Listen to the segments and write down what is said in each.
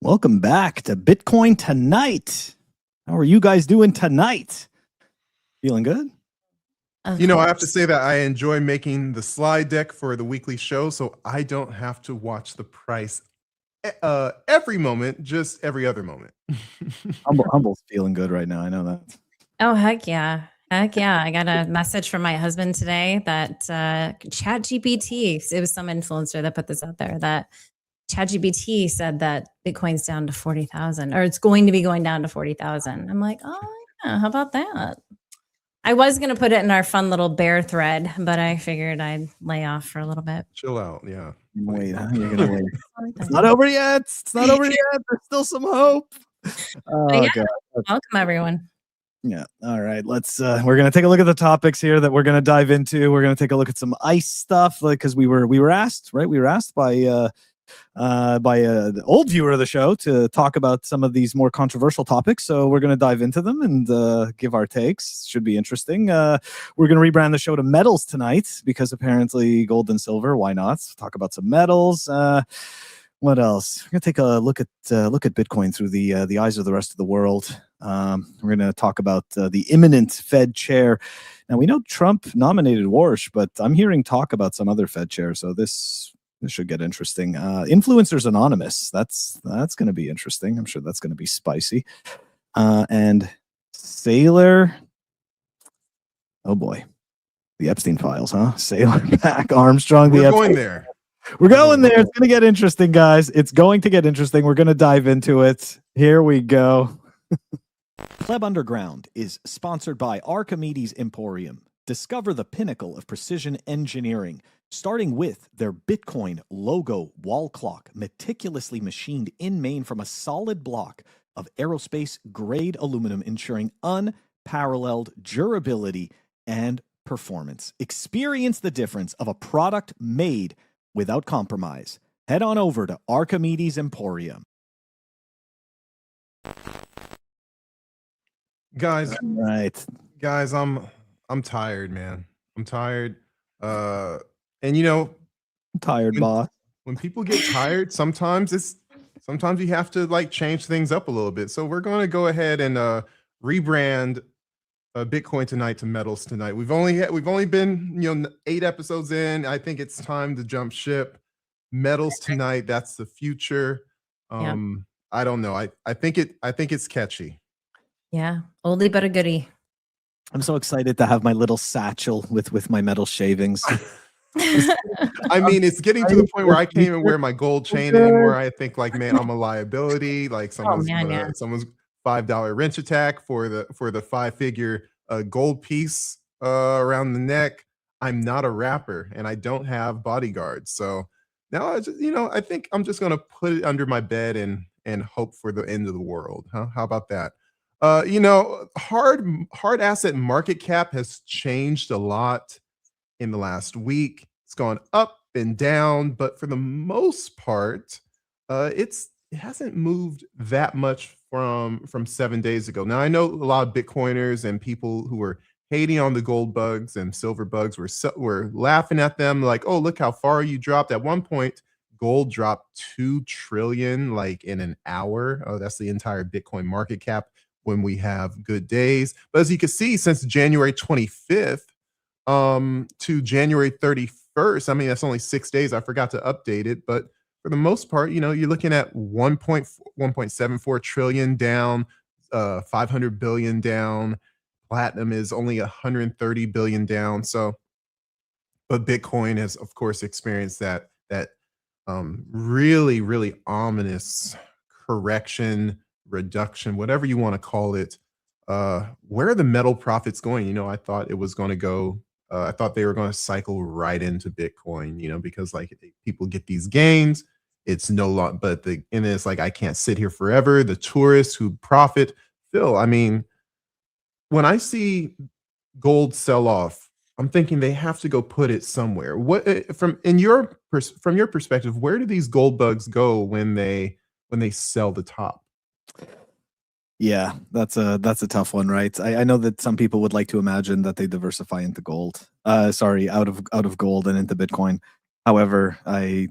Welcome back to Bitcoin Tonight. How are you guys doing tonight? Feeling good? I have to say that I enjoy making the slide deck for the weekly show, so I don't have to watch the price every moment, just every other moment. Humble's feeling good right now. I know that. Oh, heck yeah. Heck yeah. I got a message from my husband today that ChatGPT, it was some influencer that put this out there, that ChatGPT said that Bitcoin's down to 40,000, or it's going to be going down to 40,000. I'm like, oh, yeah, how about that? I was going to put it in our fun little bear thread, but I figured I'd lay off for a little bit. Chill out. Yeah. Wait, you're going to wait. It's not over yet. It's not over yet. There's still some hope. Yeah, welcome, everyone. Yeah. All right. Let's. We're gonna take a look at the topics here that we're gonna dive into. We're gonna take a look at some ICE stuff, like because we were asked, right? We were asked by an old viewer of the show to talk about some of these more controversial topics. So we're gonna dive into them and give our takes. Should be interesting. We're gonna rebrand the show to metals tonight because apparently gold and silver. Why not? Talk about some metals. What else? We're gonna take a look at Bitcoin through the eyes of the rest of the world. We're going to talk about the imminent Fed chair. Now, we know Trump nominated Walsh, but I'm hearing talk about some other Fed chair, so this should get interesting. Influencers Anonymous, that's going to be interesting. I'm sure that's going to be spicy. And Saylor, oh boy, the Epstein files, huh? Saylor back, Armstrong. We're going there. We're going there. It's going to get interesting, guys. It's going to get interesting. We're going to dive into it. Here we go. Pleb Underground is sponsored by Archimedes Emporium. Discover the pinnacle of precision engineering, starting with their Bitcoin logo wall clock, meticulously machined in Maine from a solid block of aerospace-grade aluminum, ensuring unparalleled durability and performance. Experience the difference of a product made without compromise. Head on over to Archimedes Emporium. Guys, I'm tired, man. I'm tired. And I'm tired, boss. When people get tired, sometimes you have to like change things up a little bit. So we're going to go ahead and rebrand Bitcoin Tonight to Metals Tonight. We've only been 8 episodes in. I think it's time to jump ship. Metals Tonight, that's the future. I don't know. I think it's catchy. Yeah, oldie but a goodie. I'm so excited to have my little satchel with my metal shavings. I mean, it's getting to the point where I can't even wear my gold chain anymore. I think like, man, I'm a liability. Like someone's $5 wrench attack for the 5-figure gold piece around the neck. I'm not a rapper and I don't have bodyguards. So now I think I'm just gonna put it under my bed and hope for the end of the world. Huh? How about that? Hard asset market cap has changed a lot in the last week. It's gone up and down, but for the most part, it hasn't moved that much from 7 days ago. Now I know a lot of Bitcoiners and people who were hating on the gold bugs and silver bugs were laughing at them like, oh, look how far you dropped. At one point, gold dropped 2 trillion like in an hour. Oh, that's the entire Bitcoin market cap when we have good days. But as you can see, since January 25th to January 31st, I mean, that's only 6 days. I forgot to update it, but for the most part, you're looking at 1.74 trillion down, 500 billion down. Platinum is only 130 billion down. So, but Bitcoin has, of course, experienced that really, really ominous correction, reduction, whatever you want to call it. Where are the metal profits going? I thought it was going to go. I thought they were going to cycle right into Bitcoin, because like people get these gains. It's no longer, but and it's like, I can't sit here forever. The tourists who profit, Phil, I mean, when I see gold sell off, I'm thinking they have to go put it somewhere. What from your perspective, where do these gold bugs go when they sell the top? Yeah, that's a tough one, right? I know that some people would like to imagine that they diversify into gold. Sorry, out of gold and into Bitcoin. However, I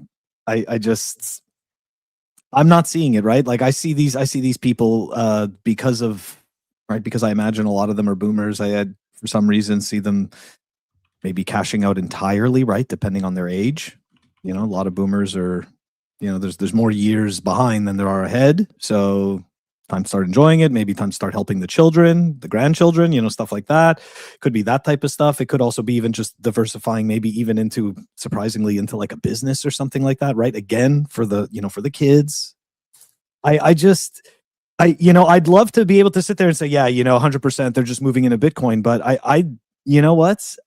I'm not seeing it, right? Like I see these people because I imagine a lot of them are boomers. I had for some reason see them maybe cashing out entirely, right? Depending on their age. A lot of boomers are, there's more years behind than there are ahead. So time to start enjoying it, maybe time to start helping the children, the grandchildren, stuff like that. Could be that type of stuff. It could also be even just diversifying, maybe even surprisingly into like a business or something like that, right? Again, for the kids. I'd love to be able to sit there and say, yeah, 100% they're just moving into Bitcoin. But you know what?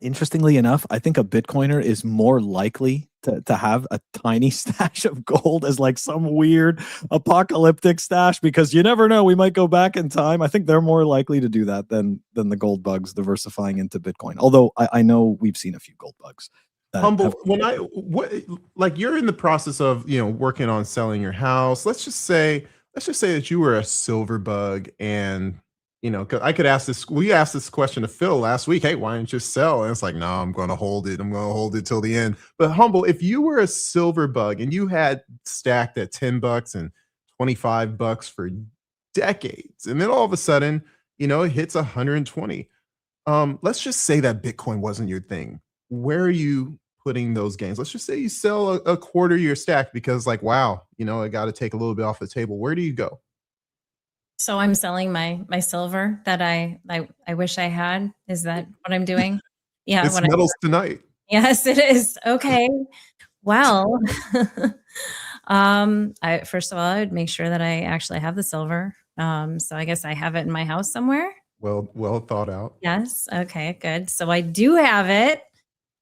Interestingly enough, I think a Bitcoiner is more likely to have a tiny stash of gold as like some weird apocalyptic stash, because you never know, we might go back in time. I think they're more likely to do that than the gold bugs diversifying into Bitcoin. Although I know we've seen a few gold bugs. Humble, like you're in the process of working on selling your house. Let's just say that you were a silver bug, and 'cause I could ask this. We asked this question to Phil last week. Hey, why don't you sell? And it's like, no, I'm going to hold it. I'm going to hold it till the end. But Humble, if you were a silver bug and you had stacked at $10 and $25 for decades, and then all of a sudden, it hits 120. Let's just say that Bitcoin wasn't your thing. Where are you putting those gains? Let's just say you sell a quarter of your stack because, like, wow, I got to take a little bit off the table. Where do you go? So I'm selling my silver that I wish I had. Is that what I'm doing? Yeah. It's metals tonight. Yes, it is. Okay. Well, first of all, I would make sure that I actually have the silver. So I guess I have it in my house somewhere. Well thought out. Yes. Okay, good. So I do have it.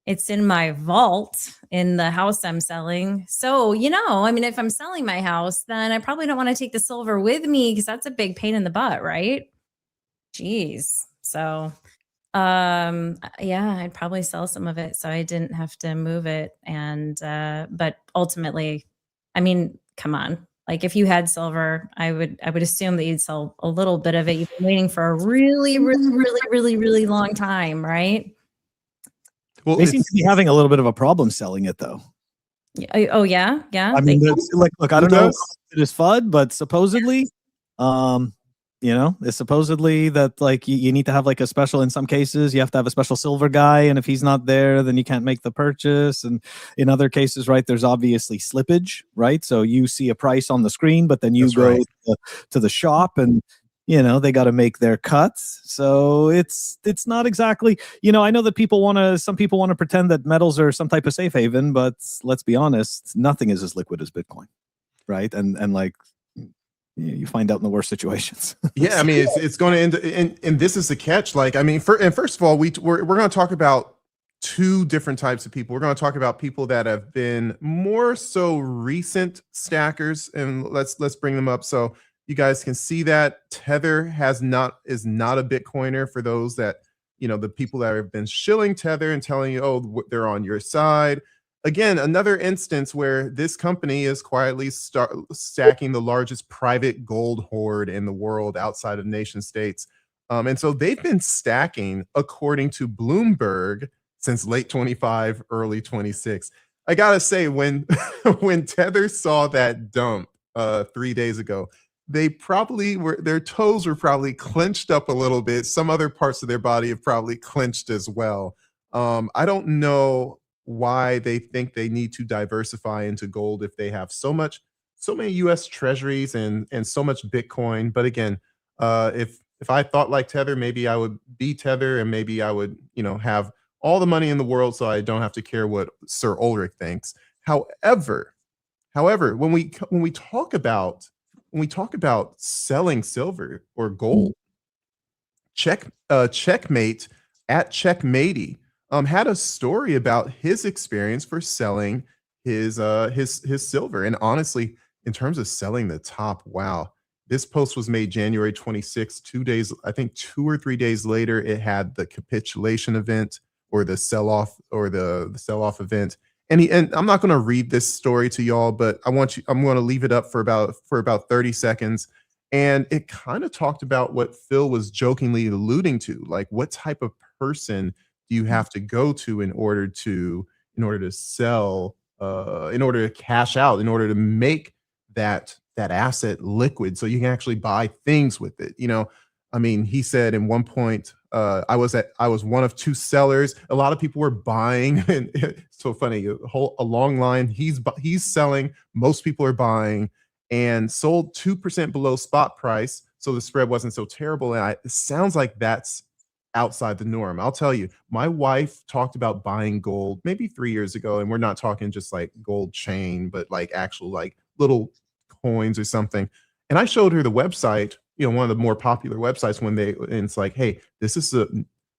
It's in my vault in the house I'm selling. So, if I'm selling my house, then I probably don't want to take the silver with me because that's a big pain in the butt, right? Jeez. So, I'd probably sell some of it so I didn't have to move it. And, but ultimately, come on. Like if you had silver, I would assume that you'd sell a little bit of it. You've been waiting for a really, really, really, really, really long time, right? Well, they seem to be having a little bit of a problem selling it, though. Oh yeah. I mean, look, I don't know if it is FUD, but supposedly, it's supposedly that like you need to have like a special. In some cases, you have to have a special silver guy, and if he's not there, then you can't make the purchase. And in other cases, right, there's obviously slippage, right? So you see a price on the screen, but then you go to the shop and they got to make their cuts. So it's not exactly, I know that some people want to pretend that metals are some type of safe haven, but let's be honest, nothing is as liquid as Bitcoin. Right. And like, you find out in the worst situations. Yeah. I mean, it's going to end. And this is the catch. Like, I mean, first of all, we're going to talk about two different types of people. We're going to talk about people that have been more so recent stackers, and let's bring them up. So you guys can see that Tether is not a Bitcoiner. For those that, the people that have been shilling Tether and telling you, oh, they're on your side. Again, another instance where this company is quietly stacking the largest private gold hoard in the world outside of nation states. And so they've been stacking, according to Bloomberg, since late 25, early 26. I got to say, when Tether saw that dump 3 days ago, their toes were probably clenched up a little bit. Some other parts of their body have probably clenched as well. I don't know why they think they need to diversify into gold if they have so many US treasuries and so much Bitcoin. But again, if I thought like Tether, maybe I would be Tether, and maybe I would, have all the money in the world so I don't have to care what Sir Ulric thinks. However, when we talk about selling silver or gold, Checkmate at Checkmatey had a story about his experience for selling his silver. And honestly, in terms of selling the top, wow, this post was made January 26th, 2 days, I think 2 or 3 days later, it had the capitulation event or the sell-off event. And I'm not going to read this story to y'all, but I'm going to leave it up for about 30 seconds. And it kind of talked about what Phil was jokingly alluding to, like what type of person do you have to go to in order to sell, in order to cash out, in order to make that asset liquid so you can actually buy things with it. I mean, he said in one point, I was one of 2 sellers. A lot of people were buying, and it's so funny. A long line. He's selling. Most people are buying, and sold 2% below spot price, so the spread wasn't so terrible. And it sounds like that's outside the norm. I'll tell you, my wife talked about buying gold maybe 3 years ago, and we're not talking just like gold chain, but like actual like little coins or something. And I showed her the website, one of the more popular websites and it's like, hey,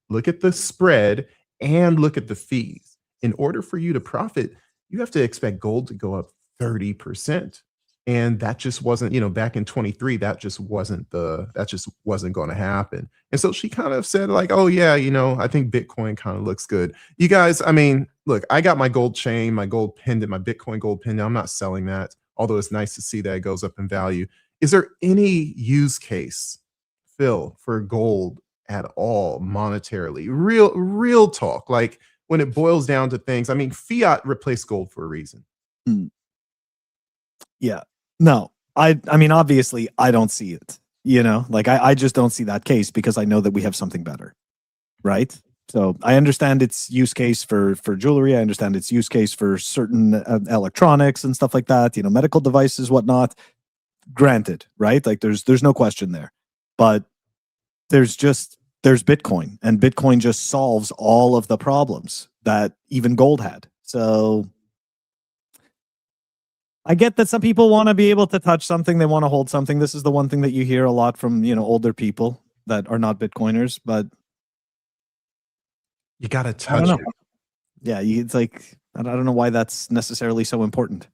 look at the spread and look at the fees. In order for you to profit, you have to expect gold to go up 30%. And that just wasn't, back in 23, that just wasn't going to happen. And so she kind of said like, oh yeah, I think Bitcoin kind of looks good. You guys, I mean, look, I got my gold chain, my gold pendant, my Bitcoin gold pendant. I'm not selling that, although it's nice to see that it goes up in value. Is there any use case, Phil, for gold at all monetarily? Real talk. Like when it boils down to things, I mean, fiat replaced gold for a reason. Yeah. No, I mean, obviously I don't see it, like I just don't see that case because I know that we have something better. Right. So I understand its use case for jewelry. I understand its use case for certain electronics and stuff like that, medical devices, whatnot. Granted, right? Like there's no question there, but there's Bitcoin, and Bitcoin just solves all of the problems that even gold had. So I get that some people want to be able to touch something, they want to hold something. This is the one thing that you hear a lot from, older people that are not Bitcoiners, but you got to touch it. Yeah, it's like I don't know why that's necessarily so important.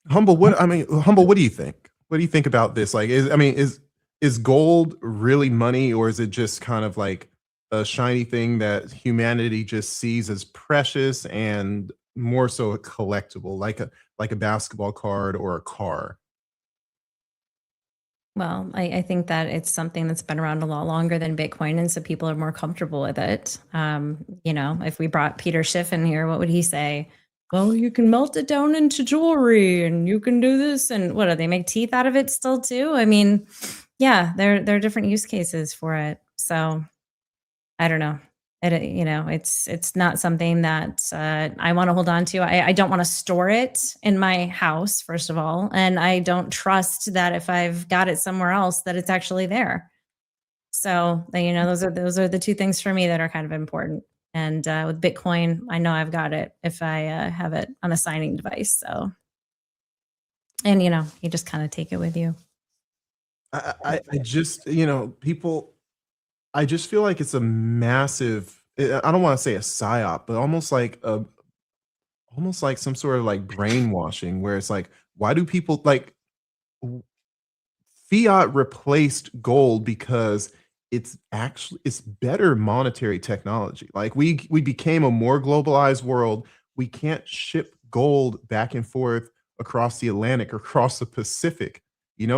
Humble, what do you think? What do you think about this? Like, is gold really money, or is it just kind of like a shiny thing that humanity just sees as precious and more so a collectible, like a basketball card or a car? Well, I think that it's something that's been around a lot longer than Bitcoin, and so people are more comfortable with it. If we brought Peter Schiff in here, what would he say? Well, you can melt it down into jewelry, and you can do this, and what do they make teeth out of it still too? I mean, yeah, there are different use cases for it. So I don't know. It's not something that I want to hold on to. I don't want to store it in my house, first of all, and I don't trust that if I've got it somewhere else that it's actually there. So those are the 2 things for me that are kind of important. And with Bitcoin, I know I've got it if I have it on a signing device. So, and you just kind of take it with you. I just, people, I just feel like it's a massive, I don't want to say a psyop, but almost like some sort of like brainwashing where it's like, why do people like fiat replaced gold because it's better monetary technology. Like we became a more globalized world. We can't ship gold back and forth across the Atlantic or across the Pacific. You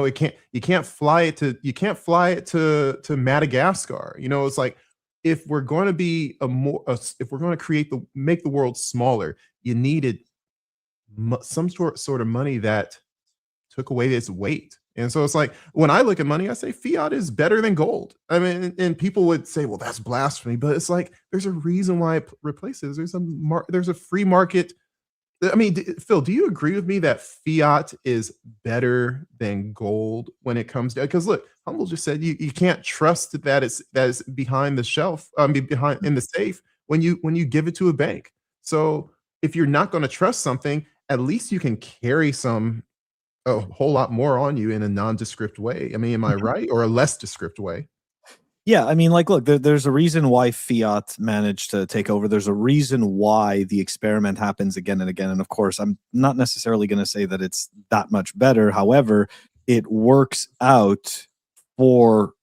can't fly it to Madagascar. It's like if we're going to be if we're going to make the world smaller, you needed some sort of money that took away its weight. And so it's like when I look at money, I say fiat is better than gold. I mean, and people would say, well, that's blasphemy, but it's like there's a reason why it replaces. There's a free market. I mean, Phil, do you agree with me that fiat is better than gold when it comes to? Because look, Humble just said you can't trust that it's behind the shelf, behind in the safe when you give it to a bank. So if you're not going to trust something, at least you can carry a whole lot more on you in a nondescript way. I mean, am I right? Or a less descript way? Yeah, I mean, like, look, there's a reason why fiat managed to take over. There's a reason why the experiment happens again and again. And of course, I'm not necessarily going to say that it's that much better. However, it works out for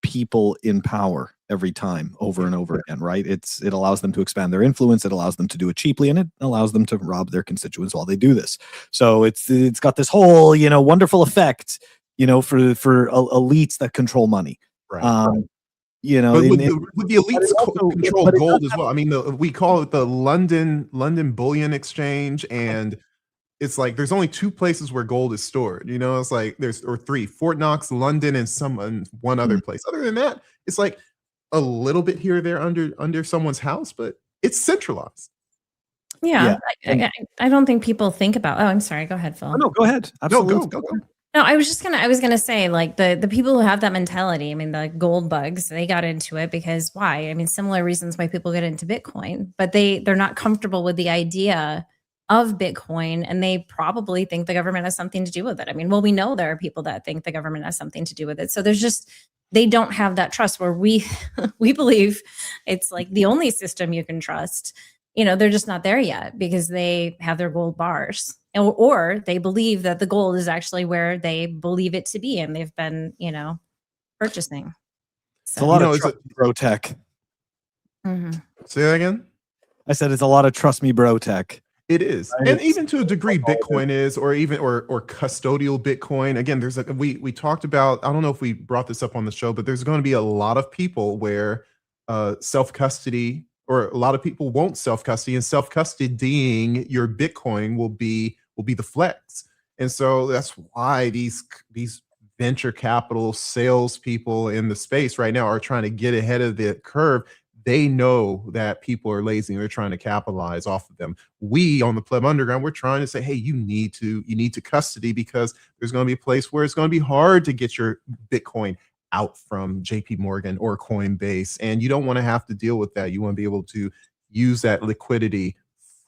people in power every time, over and over again, right? It allows them to expand their influence. It allows them to do it cheaply, and it allows them to rob their constituents while they do this. So it's got this whole, wonderful effect, for elites that control money. Right. But with the elites control gold as well. I mean, we call it the London Bullion Exchange, and it's like there's only 2 places where gold is stored. You know, it's like or 3: Fort Knox, London, and one other place. Other than that, it's like a little bit here or there under someone's house, but it's centralized. Yeah. I don't think people think about. Oh, I'm sorry. Go ahead, Phil. Oh, no, go ahead. Absolutely. No, go. No, I was gonna say, like, the people who have that mentality, I mean, the gold bugs, they got into it because why? I mean, similar reasons why people get into Bitcoin, but they're not comfortable with the idea of Bitcoin, and they probably think the government has something to do with it. I mean, well, we know there are people that think the government has something to do with it. So they don't have that trust where we believe it's like the only system you can trust. You know, they're just not there yet because they have their gold bars, or they believe that the gold is actually where they believe it to be, and they've been, purchasing. So, it's a lot of trust me bro tech. Mm-hmm. Say that again? I said it's a lot of trust me bro tech. It is, right? And even to a degree, Bitcoin is, or custodial Bitcoin. Again, we talked about. I don't know if we brought this up on the show, but there's going to be a lot of people where self custody, or a lot of people won't self custody, and self custodying your Bitcoin will be the flex. And so that's why these venture capital salespeople in the space right now are trying to get ahead of the curve. They know that people are lazy and they're trying to capitalize off of them. We on the Pleb Underground, we're trying to say, hey, you need to custody, because there's going to be a place where it's going to be hard to get your Bitcoin out from JP Morgan or Coinbase, and you don't want to have to deal with that. You want to be able to use that liquidity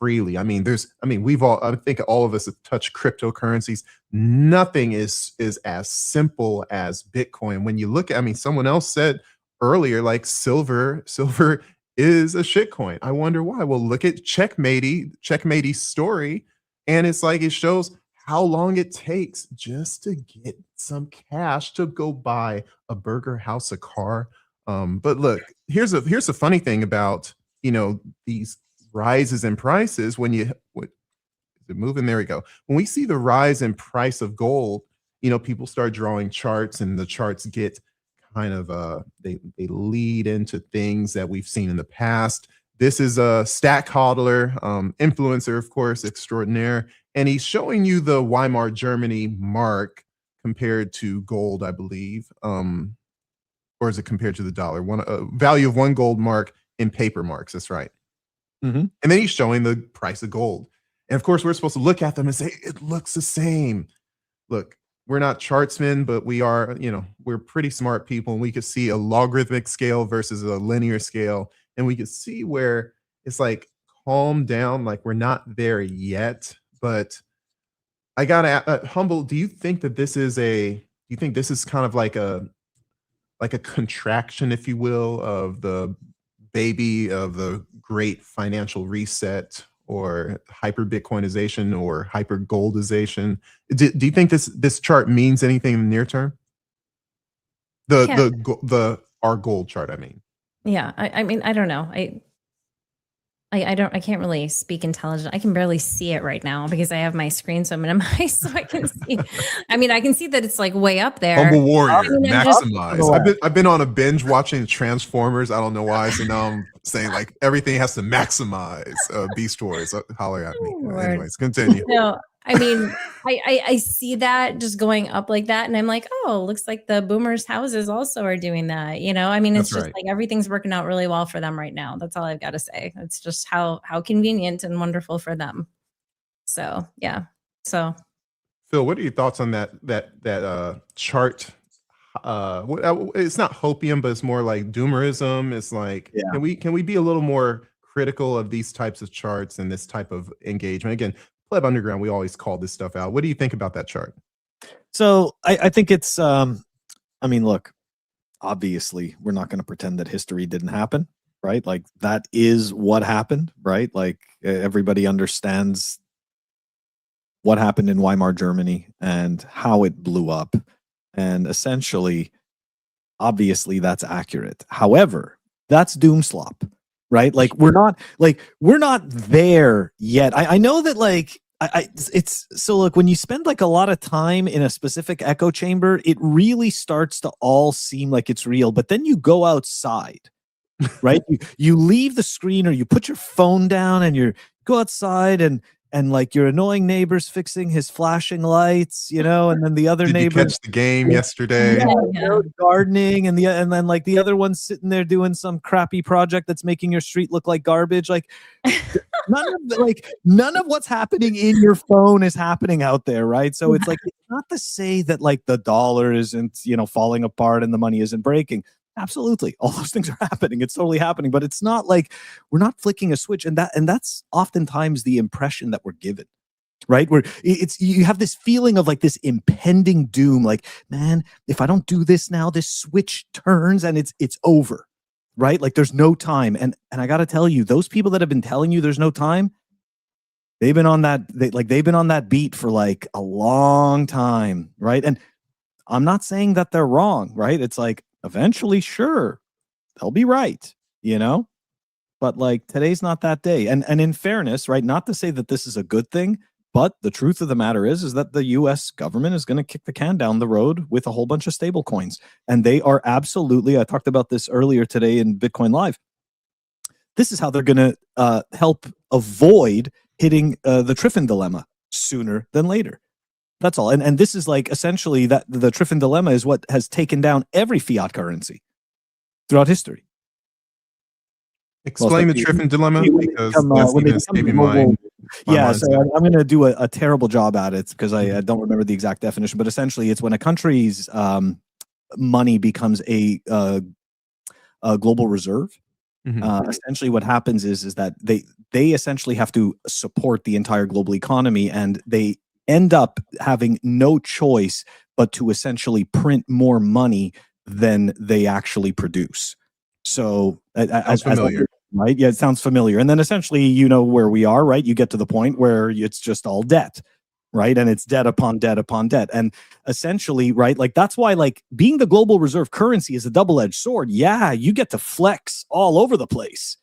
freely. I think all of us have touched cryptocurrencies. Nothing is as simple as Bitcoin. When you look at, someone else said earlier, like silver is a shitcoin. I wonder why. Well, look at Checkmatey's story, and it's like it shows how long it takes just to get some cash to go buy a burger, house, a car. But look, here's a funny thing about these rises in prices. Is it moving? There we go. When we see the rise in price of gold, people start drawing charts, and the charts get kind of they lead into things that we've seen in the past. This is a Stack Hodler, influencer, of course, extraordinaire, and he's showing you the Weimar Germany mark compared to gold, I believe, or is it compared to the dollar? Value of one gold mark in paper marks. That's right. Mm-hmm. And then he's showing the price of gold, and of course, we're supposed to look at them and say it looks the same. Look. We're not chartsmen, but we are, we're pretty smart people, and we could see a logarithmic scale versus a linear scale, and we could see where it's like calm down, like we're not there yet. But I gotta Humble, do you think that this is kind of like a contraction, if you will, of the baby of the great financial reset, or hyper Bitcoinization, or hyper goldization? Do you think this chart means anything in the near term? Our gold chart, I mean. Yeah, I mean, I don't know. I can't really speak intelligent. I can barely see it right now because I have my screen so minimized, so I can see. I mean, I can see that it's like way up there. HumbleWarrior, maximize. I've been on a binge watching Transformers. I don't know why, so now I'm saying like everything has to maximize. Beast Wars, holler at me. Anyways, continue. No, I mean, I see that just going up like that, and I'm like, oh, looks like the boomers' houses also are doing that. I mean, it's just like everything's working out really well for them right now. That's all I've got to say. It's just how convenient and wonderful for them. So yeah. So, Phil, what are your thoughts on that chart? It's not hopium, but it's more like doomerism. It's like, can we be a little more critical of these types of charts and this type of engagement? Again, Pleb Underground, we always call this stuff out. What do you think about that chart? So I think it's, look, obviously we're not going to pretend that history didn't happen, right? Like that is what happened, right? Like everybody understands what happened in Weimar Germany and how it blew up. And essentially, obviously that's accurate. However, that's doomslop. Right? Like we're not there yet. I know that like it's so look, when you spend like a lot of time in a specific echo chamber, it really starts to all seem like it's real. But then you go outside, right? you leave the screen, or you put your phone down and you go outside, and and like your annoying neighbor's fixing his flashing lights, you know, and then the other Did you neighbor catch the game yesterday? Yeah. gardening, and then like the other one's sitting there doing some crappy project that's making your street look like garbage. Like none of what's happening in your phone is happening out there, right? So it's like, it's not to say that like the dollar isn't, you know, falling apart and the money isn't breaking. Absolutely, all those things are happening. It's totally happening, but it's not like we're not flicking a switch, and that's oftentimes the impression that we're given, right? Where it's, you have this feeling of like this impending doom, like, man, if I don't do this now, this switch turns and it's over, right? Like there's no time, and I got to tell you, those people that have been telling you there's no time, they've been on that beat for like a long time, right? And I'm not saying that they're wrong, right? It's like, eventually, sure, they'll be right, you know? But like, today's not that day. And in fairness, right, not to say that this is a good thing, but the truth of the matter is that the US government is going to kick the can down the road with a whole bunch of stable coins. And they are absolutely, I talked about this earlier today in Bitcoin Live. This is how they're going to help avoid hitting the Triffin dilemma sooner than later. That's all. And this is like essentially that the Triffin dilemma is what has taken down every fiat currency throughout history. Explain the Triffin dilemma, because that's when even escaping my yeah, mindset. so I'm going to do a terrible job at it because I don't remember the exact definition, but essentially it's when a country's money becomes a global reserve. Essentially what happens is that they essentially have to support the entire global economy, and they end up having no choice but to essentially print more money than they actually produce. So Sounds familiar. right? Yeah, it sounds familiar. And then essentially, you know where we are, right? You get to the point where it's just all debt, right? And it's debt upon debt upon debt. And essentially, right, like that's why like being the global reserve currency is a double-edged sword. Yeah, you get to flex all over the place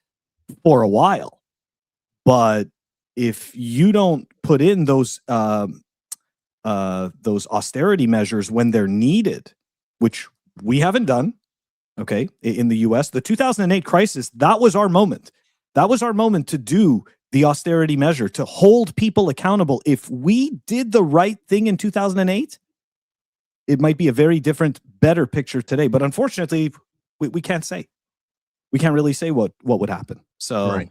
for a while. But if you don't put in those austerity measures when they're needed, which we haven't done, okay, in the US, the 2008 crisis, that was our moment. That was our moment to do the austerity measure, to hold people accountable. If we did the right thing in 2008, it might be a very different, better picture today. But unfortunately, we can't say. We can't really say what would happen. So, Right.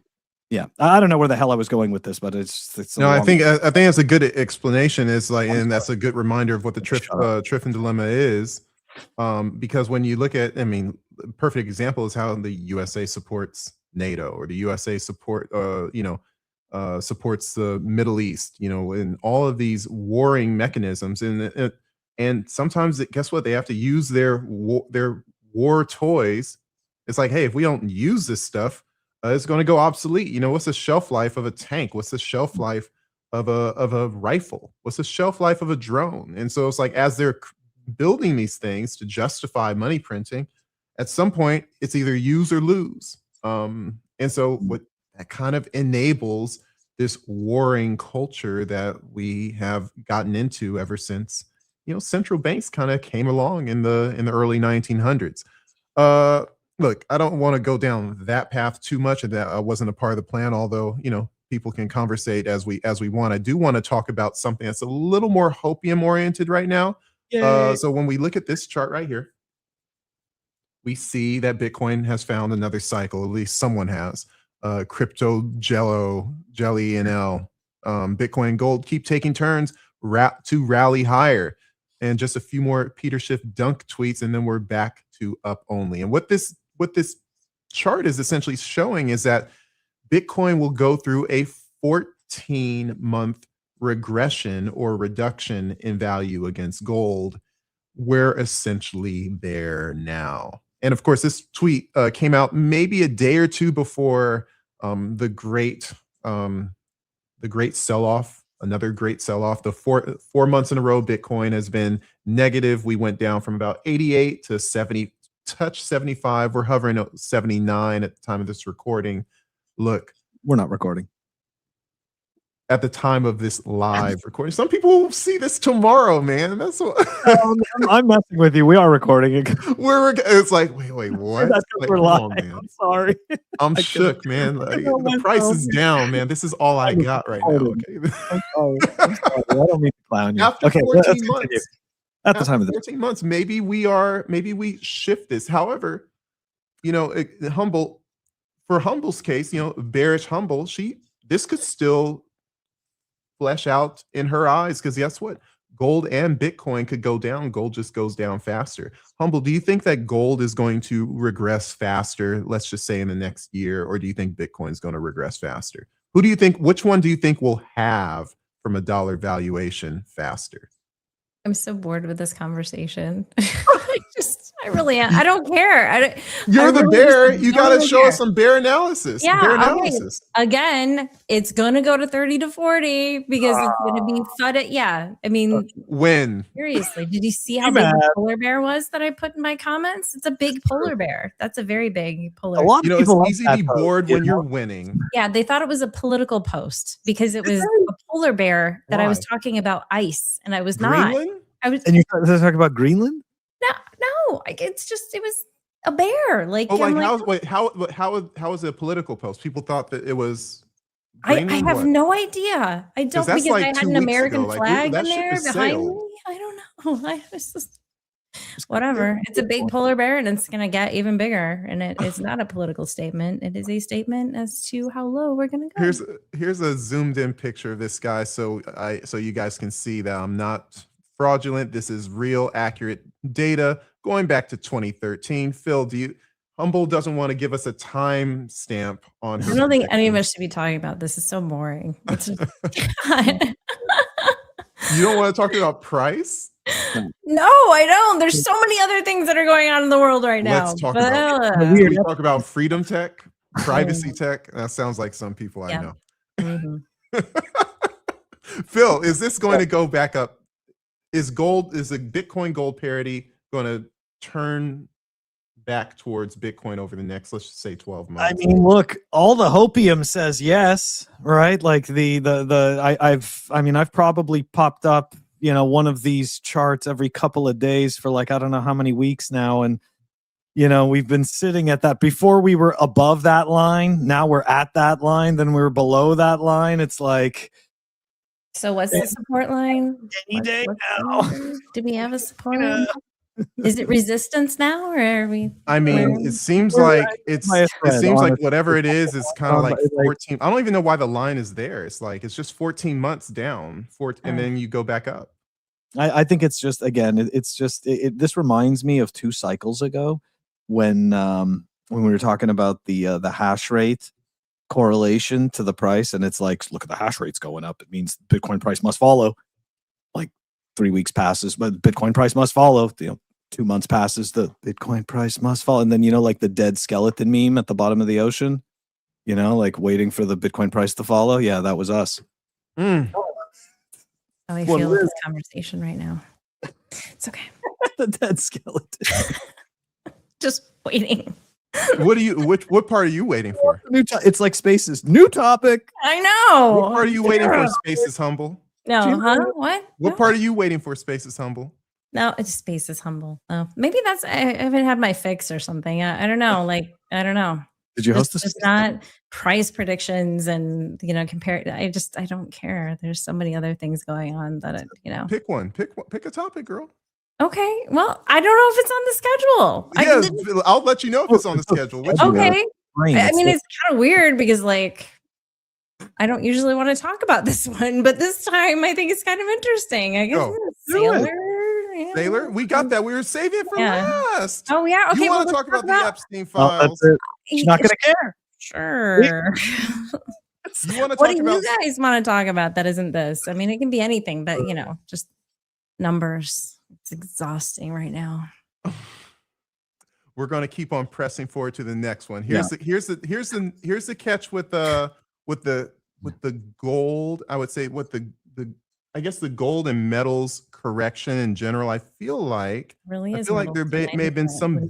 Yeah, I don't know where the hell I was going with this, but it's No, I think that's a good explanation. Is like, and that's a good reminder of what the Triffin dilemma is. Because when you look at, I mean, perfect example is how the USA supports NATO, or the USA supports the Middle East, you know, and all of these warring mechanisms, and sometimes guess what, they have to use their war toys. It's like, hey, if we don't use this stuff, it's going to go obsolete. You know, what's the shelf life of a tank? What's the shelf life of a rifle? What's the shelf life of a drone? And so it's like, as they're building these things to justify money printing, at some point it's either use or lose. And so what that kind of enables this warring culture that we have gotten into ever since, you know, central banks kind of came along in the early 1900s. Look, I don't want to go down that path too much, and that wasn't a part of the plan, although, you know, people can conversate as we want. I do want to talk about something that's a little more hopium oriented right now. So when we look at this chart right here, we see that Bitcoin has found another cycle. At least someone has. Crypto jelly and L. Bitcoin gold keep taking turns to rally higher. And just a few more Peter Schiff dunk tweets, and then we're back to up only. And what this chart is essentially showing is that Bitcoin will go through a 14-month regression or reduction in value against gold. We're essentially there now. And of course, this tweet came out maybe a day or two before the great sell-off, another great sell-off. The four months in a row, Bitcoin has been negative. We went down from about 88 to 70, touch 75. We're hovering at 79 at the time of this recording. Look, we're not recording. at the time of this live recording. Some people will see this tomorrow, man. That's what I'm messing with you. We are recording it. it's like, wait, what? That's Like, we're come live. on, man. I'm sorry. I'm I shook, man. Like, know the price is down, man. This is all I got right now. Okay. I'm sorry. I don't mean to clown you. After Okay, 14 let's months. continue. At the time of the 14 months, maybe we shift this. However, for Humble's case, bearish Humble, this could still flesh out in her eyes, because guess what? Gold and Bitcoin could go down. Gold just goes down faster. Humble, do you think that gold is going to regress faster, let's just say in the next year, or do you think Bitcoin is going to regress faster? Which one do you think will have from a dollar valuation faster? I'm so bored with this conversation. I really am. I don't care. You're the bear. You got to show us some bear analysis. Yeah. Bear Okay. analysis. Again, it's going to go to 30 to 40 because it's going to be flooded. Yeah. I mean, when? Seriously, did you see how big the polar bear was that I put in my comments? It's a big polar bear. That's a very big polar bear. A lot of people it's easy to be bored when you're winning. Yeah, they thought it was a political post because it was a polar bear that I was talking about ice, and I was Greenland? not. I was. And you started talking about Greenland? No. It was a bear. How is it a political post? People thought that it was. I have no idea. I don't, because I had an American flag in there behind me. I don't know. I was just whatever. It's a big polar bear, and it's gonna get even bigger. And it's not a political statement. It is a statement as to how low we're gonna go. Here's a zoomed in picture of this guy, so you guys can see that I'm not fraudulent. This is real, accurate data going back to 2013. Phil, Humble doesn't want to give us a time stamp on her. I don't think any of us should be talking about this. It's so boring. It's just, You don't want to talk about price? No, I don't. There's so many other things that are going on in the world right now. Let's talk about we talk about freedom tech, privacy tech. That sounds like some people I know. Mm-hmm. Phil, is this going to go back up? Is a Bitcoin gold parity going to turn back towards Bitcoin over the next, let's just say 12 months? I mean, look, all the hopium says yes, right? Like I've probably popped up, one of these charts every couple of days for I don't know how many weeks now. And, we've been sitting at that. Before we were above that line. Now we're at that line. Then we were below that line. It's like, so what's the support line? Any day now. Do we have a support line? Is it resistance now, or are we? I mean, it seems like whatever it is kind of like 14. I don't even know why the line is there. It's just 14 months down, and then you go back up. I think it's just, again, this reminds me of 2 cycles ago when we were talking about the hash rate correlation to the price, and it's like, look at the hash rates going up. It means Bitcoin price must follow. 3 weeks passes, but Bitcoin price must follow. 2 months passes, the Bitcoin price must fall. And then, like the dead skeleton meme at the bottom of the ocean, waiting for the Bitcoin price to follow. Yeah, that was us. How I feel with this conversation right now. It's okay. The dead skeleton. Just waiting. What part are you waiting for? It's like Spaces. New topic. I know. What part are you waiting for, Spaces Humble? No, huh? What? What part are you waiting for, Spaces Humble? No, it's Spaces Humble. Oh, maybe I haven't had my fix or something. I don't know. I don't know. Did you host this? It's not price predictions and compare. I don't care. There's so many other things going on that Pick one. Pick a topic, girl. Okay. Well, I don't know if it's on the schedule. Yeah, I'll let you know if it's on the schedule. Okay. I mean, it's kind of weird because I don't usually want to talk about this one, but this time I think it's kind of interesting. I guess Saylor. Saylor, we got that. We were saving it for last. Oh yeah. Okay. You want to talk about the Epstein files? She's not going to care. Sure. What do you guys want to talk about that isn't this? I mean, it can be anything, but just numbers. It's exhausting right now. We're going to keep on pressing forward to the next one. Here's the catch with the gold. I would say I guess the gold and metals correction in general. I feel like there may have been some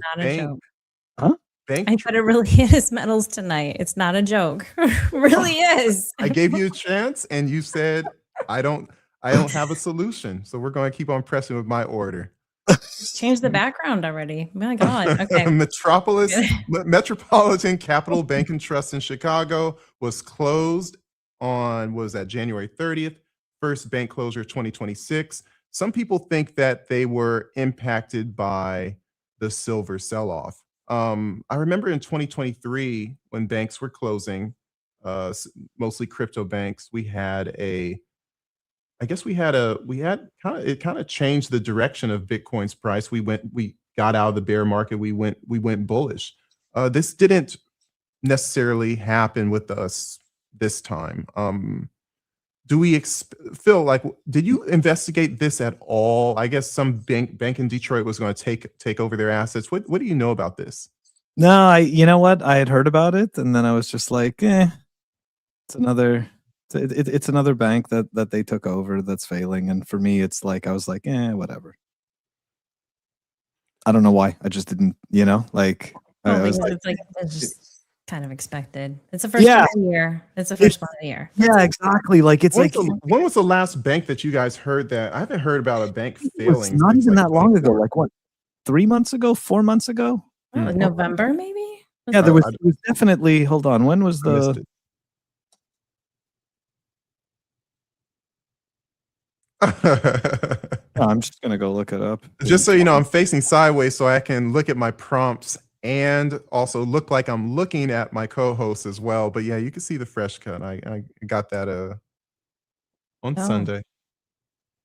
bank. I thought it really is metals tonight. It's not a joke. It really is. I gave you a chance, and you said I don't have a solution. So we're going to keep on pressing with my order. Change the background already. My God. Okay. Metropolitan Capital Bank and Trust in Chicago was closed on, was that January 30th, first bank closure 2026. Some people think that they were impacted by the silver sell-off. I remember in 2023 when banks were closing, mostly crypto banks, it kind of changed the direction of Bitcoin's price. We got out of the bear market. We went bullish. This didn't necessarily happen with us this time. Do we feel like, did you investigate this at all? I guess some bank in Detroit was going to take over their assets. What do you know about this? No, you know what? I had heard about it, and then I was just like, it's another bank that they took over that's failing. And for me, it's like, I was like, whatever. I don't know why. I just didn't, like, I was like, it's just kind of expected. It's the first one of the year. It's the first one of the year. Yeah, exactly. Like, it's when was the last bank that you guys heard that? I haven't heard about a bank failing. It's not even that long ago. Like, what, 3 months ago, 4 months ago? November, maybe? There was definitely, hold on. When was the... I'm just going to go look it up. Just so you know, I'm facing sideways so I can look at my prompts and also look like I'm looking at my co-host as well. But yeah, you can see the fresh cut. I got that on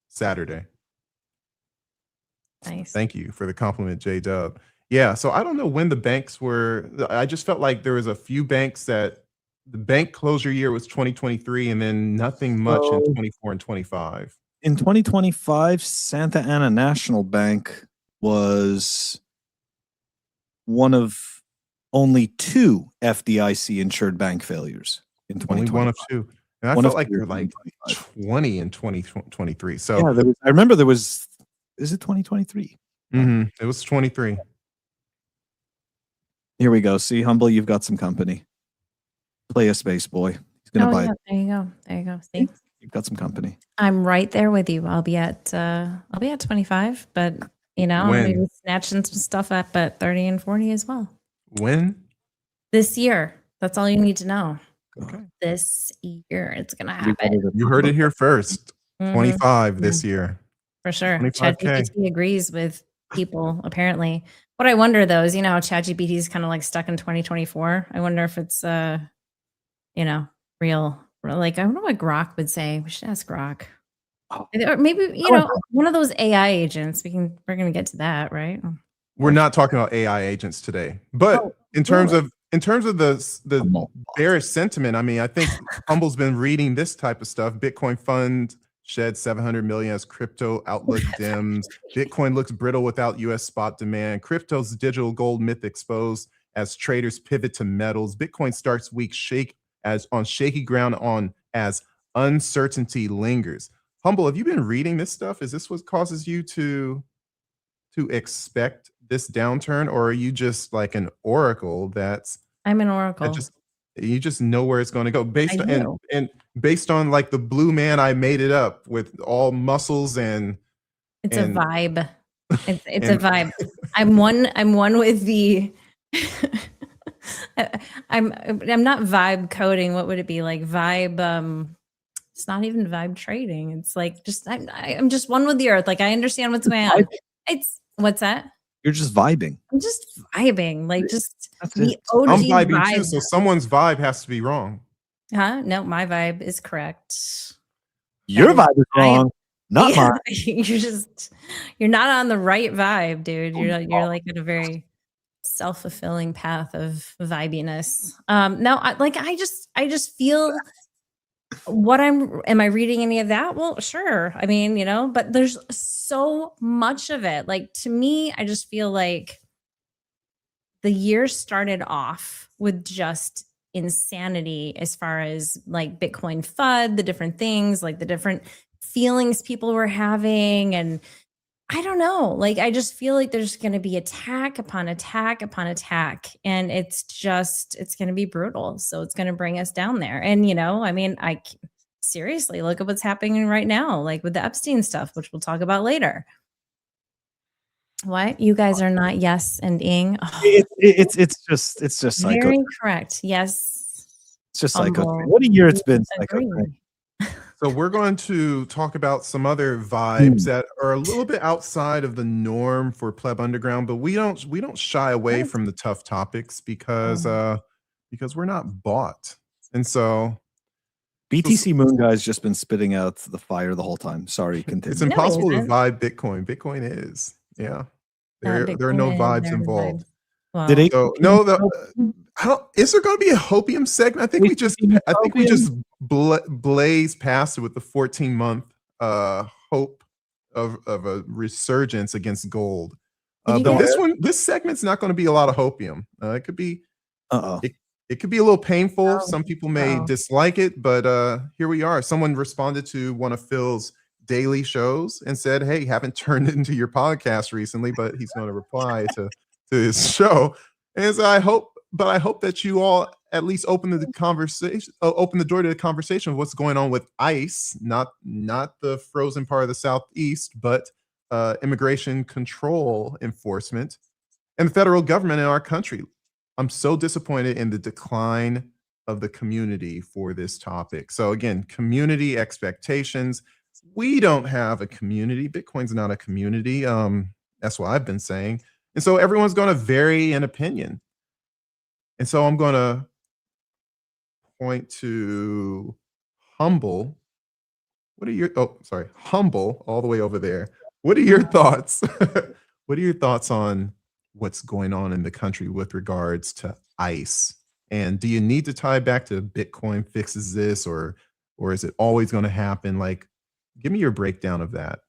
Saturday. Nice. Thank you for the compliment, J-Dub. Yeah, so I don't know when the banks were. I just felt like there was a few banks that the bank closure year was 2023 and then nothing much in 24 and 25. In 2025, Santa Ana National Bank was one of only 2 FDIC insured bank failures in 2020. Only one of 2. And I felt like there were like 20 in 2023. So yeah, I remember there was, is it 2023? It was 23. Here we go. See, Humble, you've got some company. Play a space boy. He's gonna buy it. There you go. There you go. See? You've got some company. I'm right there with you. I'll be at 25, but maybe snatching some stuff up at 30 and 40 as well. When? This year. That's all you need to know. Okay. This year it's gonna happen. You heard it here first. 25 this year. For sure. 25K. ChatGPT agrees with people, apparently. What I wonder though is, how ChatGPT is kind of like stuck in 2024. I wonder if it's real. Like, I wonder what Grok would say. We should ask Grok. Oh. Or maybe, one of those AI agents. We're gonna get to that, right? We're not talking about AI agents today. But in terms of the bearish sentiment, I mean, I think Humble's been reading this type of stuff. Bitcoin fund shed 700 million as crypto outlook dims. Bitcoin looks brittle without US spot demand. Crypto's digital gold myth exposed as traders pivot to metals. Bitcoin starts week on shaky ground as uncertainty lingers. Humble, have you been reading this stuff? Is this what causes you to expect this downturn, or are you just like an oracle I'm an oracle. You just know where it's going to go based on like the blue man. I made it up with all muscles and it's a vibe. It's a vibe. I'm one with the I'm not vibe coding. What would it be like? Vibe it's not even vibe trading. It's like I'm just one with the earth. Like, I understand what's going on. What's that? You're just vibing. I'm just vibing. Like, just the OG I'm vibing vibe. too, so someone's vibe has to be wrong. Huh? No, my vibe is correct. Your vibe is wrong, not mine. You're not on the right vibe, dude. You're like in a very self-fulfilling path of vibiness. No, I just feel am I reading any of that? Well, sure. I mean, but there's so much of it. Like, to me, I just feel like the year started off with just insanity as far as like Bitcoin FUD, the different things, like the different feelings people were having. And I don't know. Like, I just feel like there's going to be attack upon attack upon attack. And it's going to be brutal. So it's going to bring us down there. And, I mean, seriously, look at what's happening right now, like with the Epstein stuff, which we'll talk about later. What? You guys are not yes and ing. Oh, It's just psycho. very correct. Yes. It's just psycho. What a year it's been. Psycho. So we're going to talk about some other vibes that are a little bit outside of the norm for Pleb Underground, but we don't shy away from the tough topics because we're not bought. And so BTC Moon guy's just been spitting out the fire the whole time. Sorry, continue. It's impossible to vibe Bitcoin. Bitcoin is, yeah. There are no vibes involved. Wow. Did is there going to be a hopium segment? I think we just blazed past it with the 14-month hope of a resurgence against gold. But this segment's not going to be a lot of hopium. It could be it could be a little painful. Some people may dislike it, but here we are. Someone responded to one of Phil's daily shows and said, "Hey, haven't turned it into your podcast recently," but he's going to reply to his show. And so I hope that you all at least open the door to the conversation of what's going on with ICE, not the frozen part of the Southeast, but immigration control enforcement and the federal government in our country. I'm so disappointed in the decline of the community for this topic. So again, community expectations. We don't have a community. Bitcoin's not a community. That's what I've been saying. And so everyone's going to vary in opinion. And so I'm going to point to Humble. Humble all the way over there. What are your thoughts? What are your thoughts on what's going on in the country with regards to ICE? And do you need to tie back to Bitcoin fixes this, or is it always going to happen? Like, give me your breakdown of that.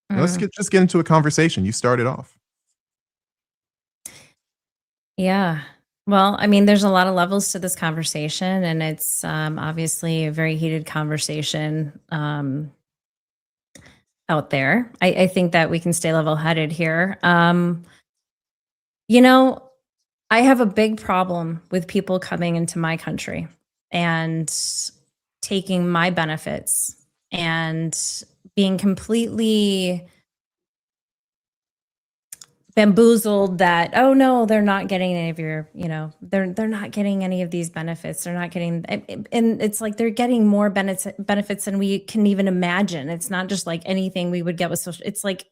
Let's just get into a conversation. You started off. Yeah. Well, I mean, there's a lot of levels to this conversation, and it's obviously a very heated conversation out there. I think that we can stay level-headed here. I have a big problem with people coming into my country and taking my benefits and being completely bamboozled that, oh no, they're not getting any of your, they're not getting any of these benefits. They're not getting, and it's like they're getting more benefits than we can even imagine. It's not just like anything we would get with social. It's like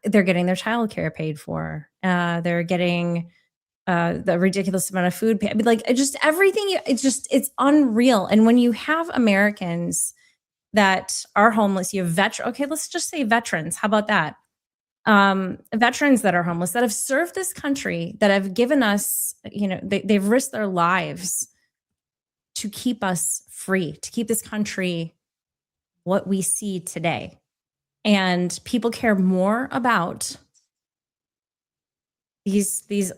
they're getting their childcare paid for. They're getting the ridiculous amount of food paid. I mean, like just everything. It's unreal. And when you have Americans that are homeless, you have veterans. Okay, let's just say veterans. How about that? Veterans that are homeless, that have served this country, that have given us, they've risked their lives to keep us free, to keep this country what we see today. And people care more about these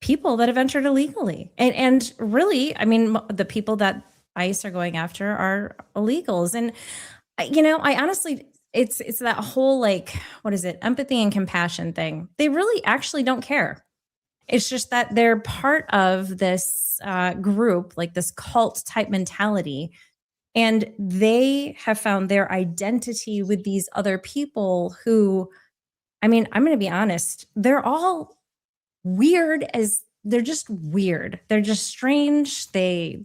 people that have entered illegally. And really, I mean, the people that ICE are going after are illegals. And, I honestly, it's that whole, like, what is it? Empathy and compassion thing. They really actually don't care. It's just that they're part of this group, like this cult type mentality. And they have found their identity with these other people who, I mean, I'm going to be honest, they're all weird they're just weird. They're just strange. I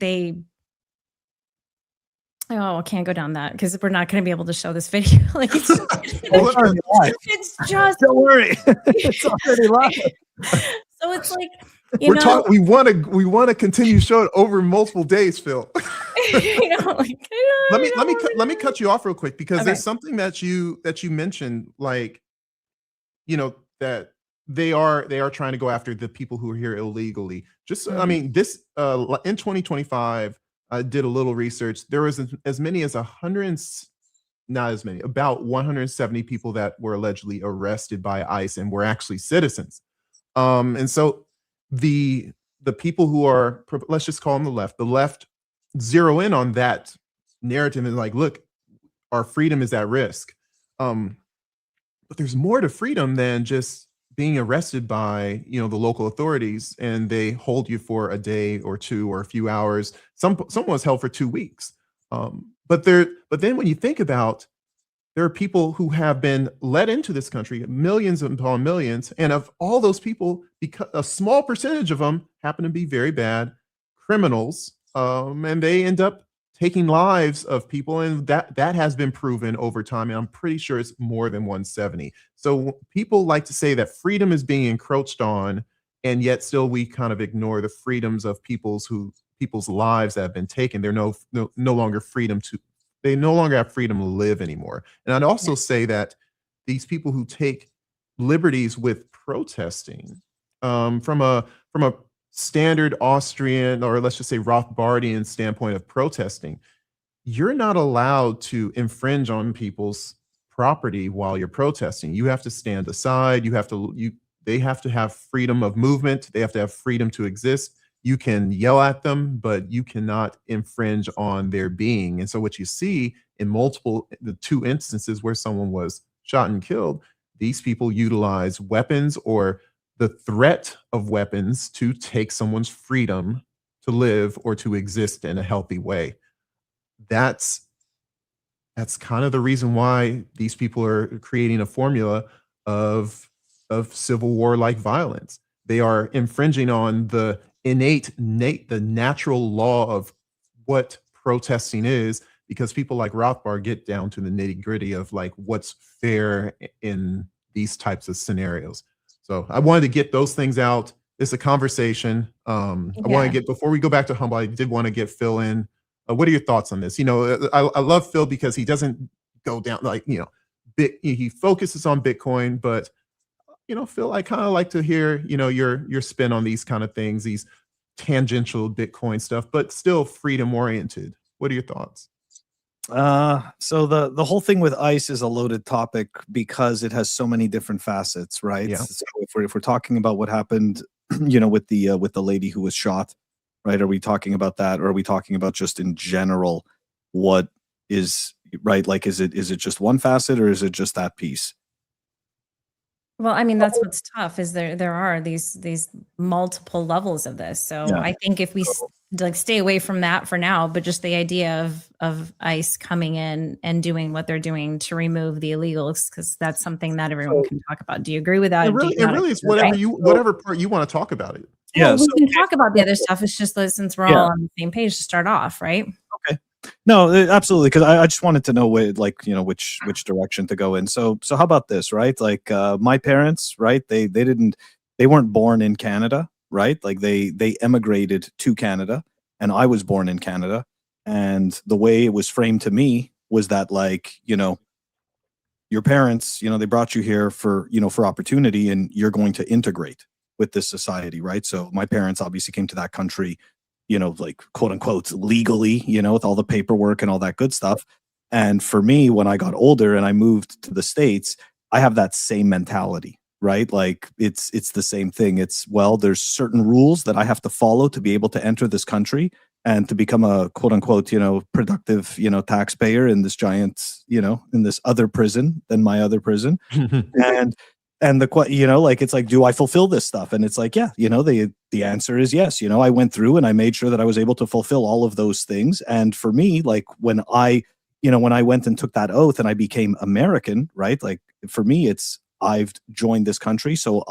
can't go down that because we're not going to be able to show this video. Like it's just don't worry, it's already live. So it's like we want to continue showing over multiple days, Phil. Let me cut you off real quick because there's something that you mentioned, like that they are trying to go after the people who are here illegally. I mean, this in 2025. I did a little research. There was as many as about 170 people that were allegedly arrested by ICE and were actually citizens. And so the people who are, let's just call them the left zero in on that narrative and like, look, our freedom is at risk. But there's more to freedom than just being arrested by, the local authorities, and they hold you for a day or two or a few hours. Someone was held for 2 weeks. But then when you think about, there are people who have been let into this country, millions upon millions, and of all those people, because a small percentage of them happen to be very bad criminals, and they end up taking lives of people, and that has been proven over time, and I'm pretty sure it's more than 170. So people like to say that freedom is being encroached on, and yet still we kind of ignore the freedoms of people's lives that have been taken. They're no longer they no longer have freedom to live anymore. And I'd also say that these people who take liberties with protesting, from a standard Austrian, or let's just say Rothbardian standpoint of protesting, you're not allowed to infringe on people's property while you're protesting. You have to stand aside. They have to have freedom of movement. They have to have freedom to exist. You can yell at them, but you cannot infringe on their being. And so what you see in the 2 instances where someone was shot and killed, these people utilize weapons or the threat of weapons to take someone's freedom to live or to exist in a healthy way. That's kind of the reason why these people are creating a formula of civil war-like violence. They are infringing on the the natural law of what protesting is, because people like Rothbard get down to the nitty-gritty of like what's fair in these types of scenarios. So I wanted to get those things out. It's a conversation. I want to get, before we go back to Humble, I did want to get Phil in. What are your thoughts on this? I love Phil because he doesn't go down like, he focuses on Bitcoin, but Phil, I kind of like to hear, your spin on these kind of things, these tangential Bitcoin stuff, but still freedom oriented. What are your thoughts? So the whole thing with ICE is a loaded topic because it has so many different facets, right? Yeah. So if we're talking about what happened, with the lady who was shot, right? Are we talking about that, or are we talking about just in general what is right? Like, is it just one facet, or is it just that piece? Well, I mean, that's what's tough, is there are these multiple levels of this. So Yeah. I think if we stay away from that for now, but just the idea of ICE coming in and doing what they're doing to remove the illegals, because that's something that everyone can talk about. Do you agree with that? It really is whatever part you want to talk about it. Yeah, well, we can talk about the other stuff. It's just that since we're all on the same page to start off, right? Okay. No, absolutely. Because I just wanted to know which direction to go in. So how about this, right? Like my parents, right? They weren't born in Canada, right? Like they emigrated to Canada, and I was born in Canada. And the way it was framed to me was that, like, your parents, they brought you here for opportunity, and you're going to integrate with this society, right? So my parents obviously came to that country, like quote unquote legally, with all the paperwork and all that good stuff. And for me, when I got older and I moved to the States, I have that same mentality, right? Like it's the same thing. There's certain rules that I have to follow to be able to enter this country and to become a quote unquote, productive, taxpayer in this giant, in this other prison than my other prison. And it's like, do I fulfill this stuff? And it's like, yeah, the answer is yes. I went through and I made sure that I was able to fulfill all of those things. And for me, like when I went and took that oath and I became American, right? Like for me, I've joined this country. So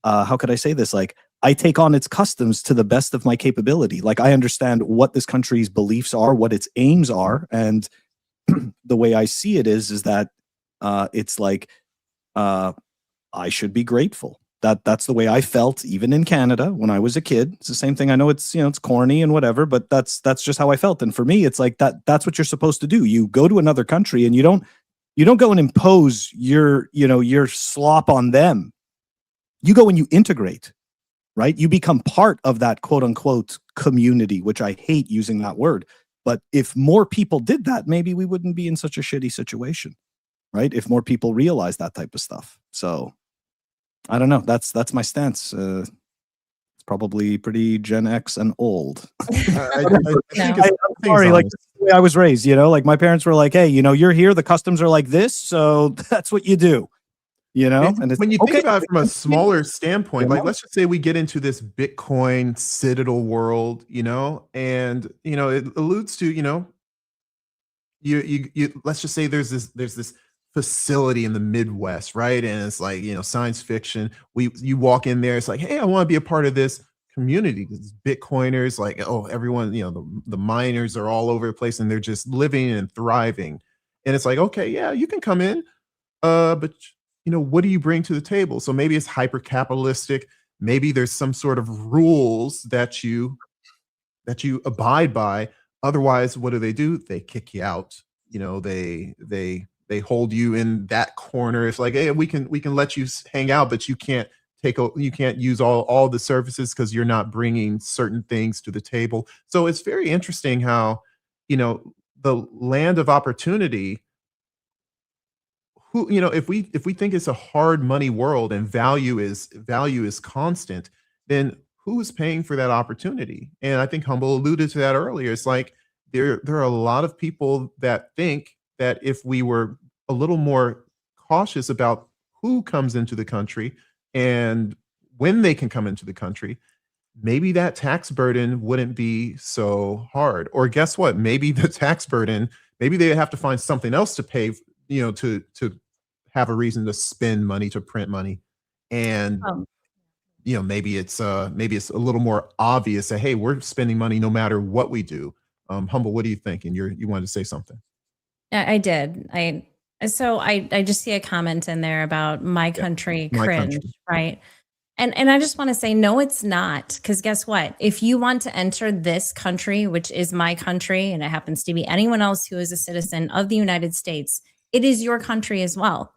how could I say this? Like I take on its customs to the best of my capability. Like I understand what this country's beliefs are, what its aims are. And the way I see it is that it's like, I should be grateful. That's the way I felt even in Canada when I was a kid. It's the same thing. I know it's corny and whatever, but that's just how I felt. And for me, it's like that's what you're supposed to do. You go to another country and you don't go and impose your slop on them. You go and you integrate, right? You become part of that quote unquote community, which I hate using that word. But if more people did that, maybe we wouldn't be in such a shitty situation, right? If more people realize that type of stuff. So I don't know. That's my stance. It's probably pretty Gen X and old. I'm sorry, like that's the way I was raised. Like my parents were like, "Hey, you're here. The customs are like this, so that's what you do." And when you think about it from a smaller standpoint, Yeah. like let's just say we get into this Bitcoin citadel world, and it alludes to, you let's just say there's this facility in the Midwest, right? And it's like, science fiction. You walk in there, it's like, hey, I want to be a part of this community. These Bitcoiners, like, oh, everyone, the miners are all over the place and they're just living and thriving. And it's like, okay, yeah, you can come in, but what do you bring to the table? So maybe it's hyper capitalistic. Maybe there's some sort of rules that you abide by. Otherwise, what do? They kick you out. They hold you in that corner. It's like, hey, we can let you hang out, but you can't use all the services because you're not bringing certain things to the table. So it's very interesting how, the land of opportunity, if we think it's a hard money world and value is constant, then who is paying for that opportunity? And I think Humble alluded to that earlier. It's like there are a lot of people that think that if we were a little more cautious about who comes into the country and when they can come into the country, maybe that tax burden wouldn't be so hard. Or guess what? Maybe the tax burden, maybe they have to find something else to pay, to have a reason to spend money, to print money. And maybe it's a little more obvious that, hey, we're spending money no matter what we do. Humble, what do you think? And you wanted to say something. Yeah, I did. I just see a comment in there about my country cringe, right? And I just want to say, no, it's not. Because guess what? If you want to enter this country, which is my country, and it happens to be anyone else who is a citizen of the United States, it is your country as well.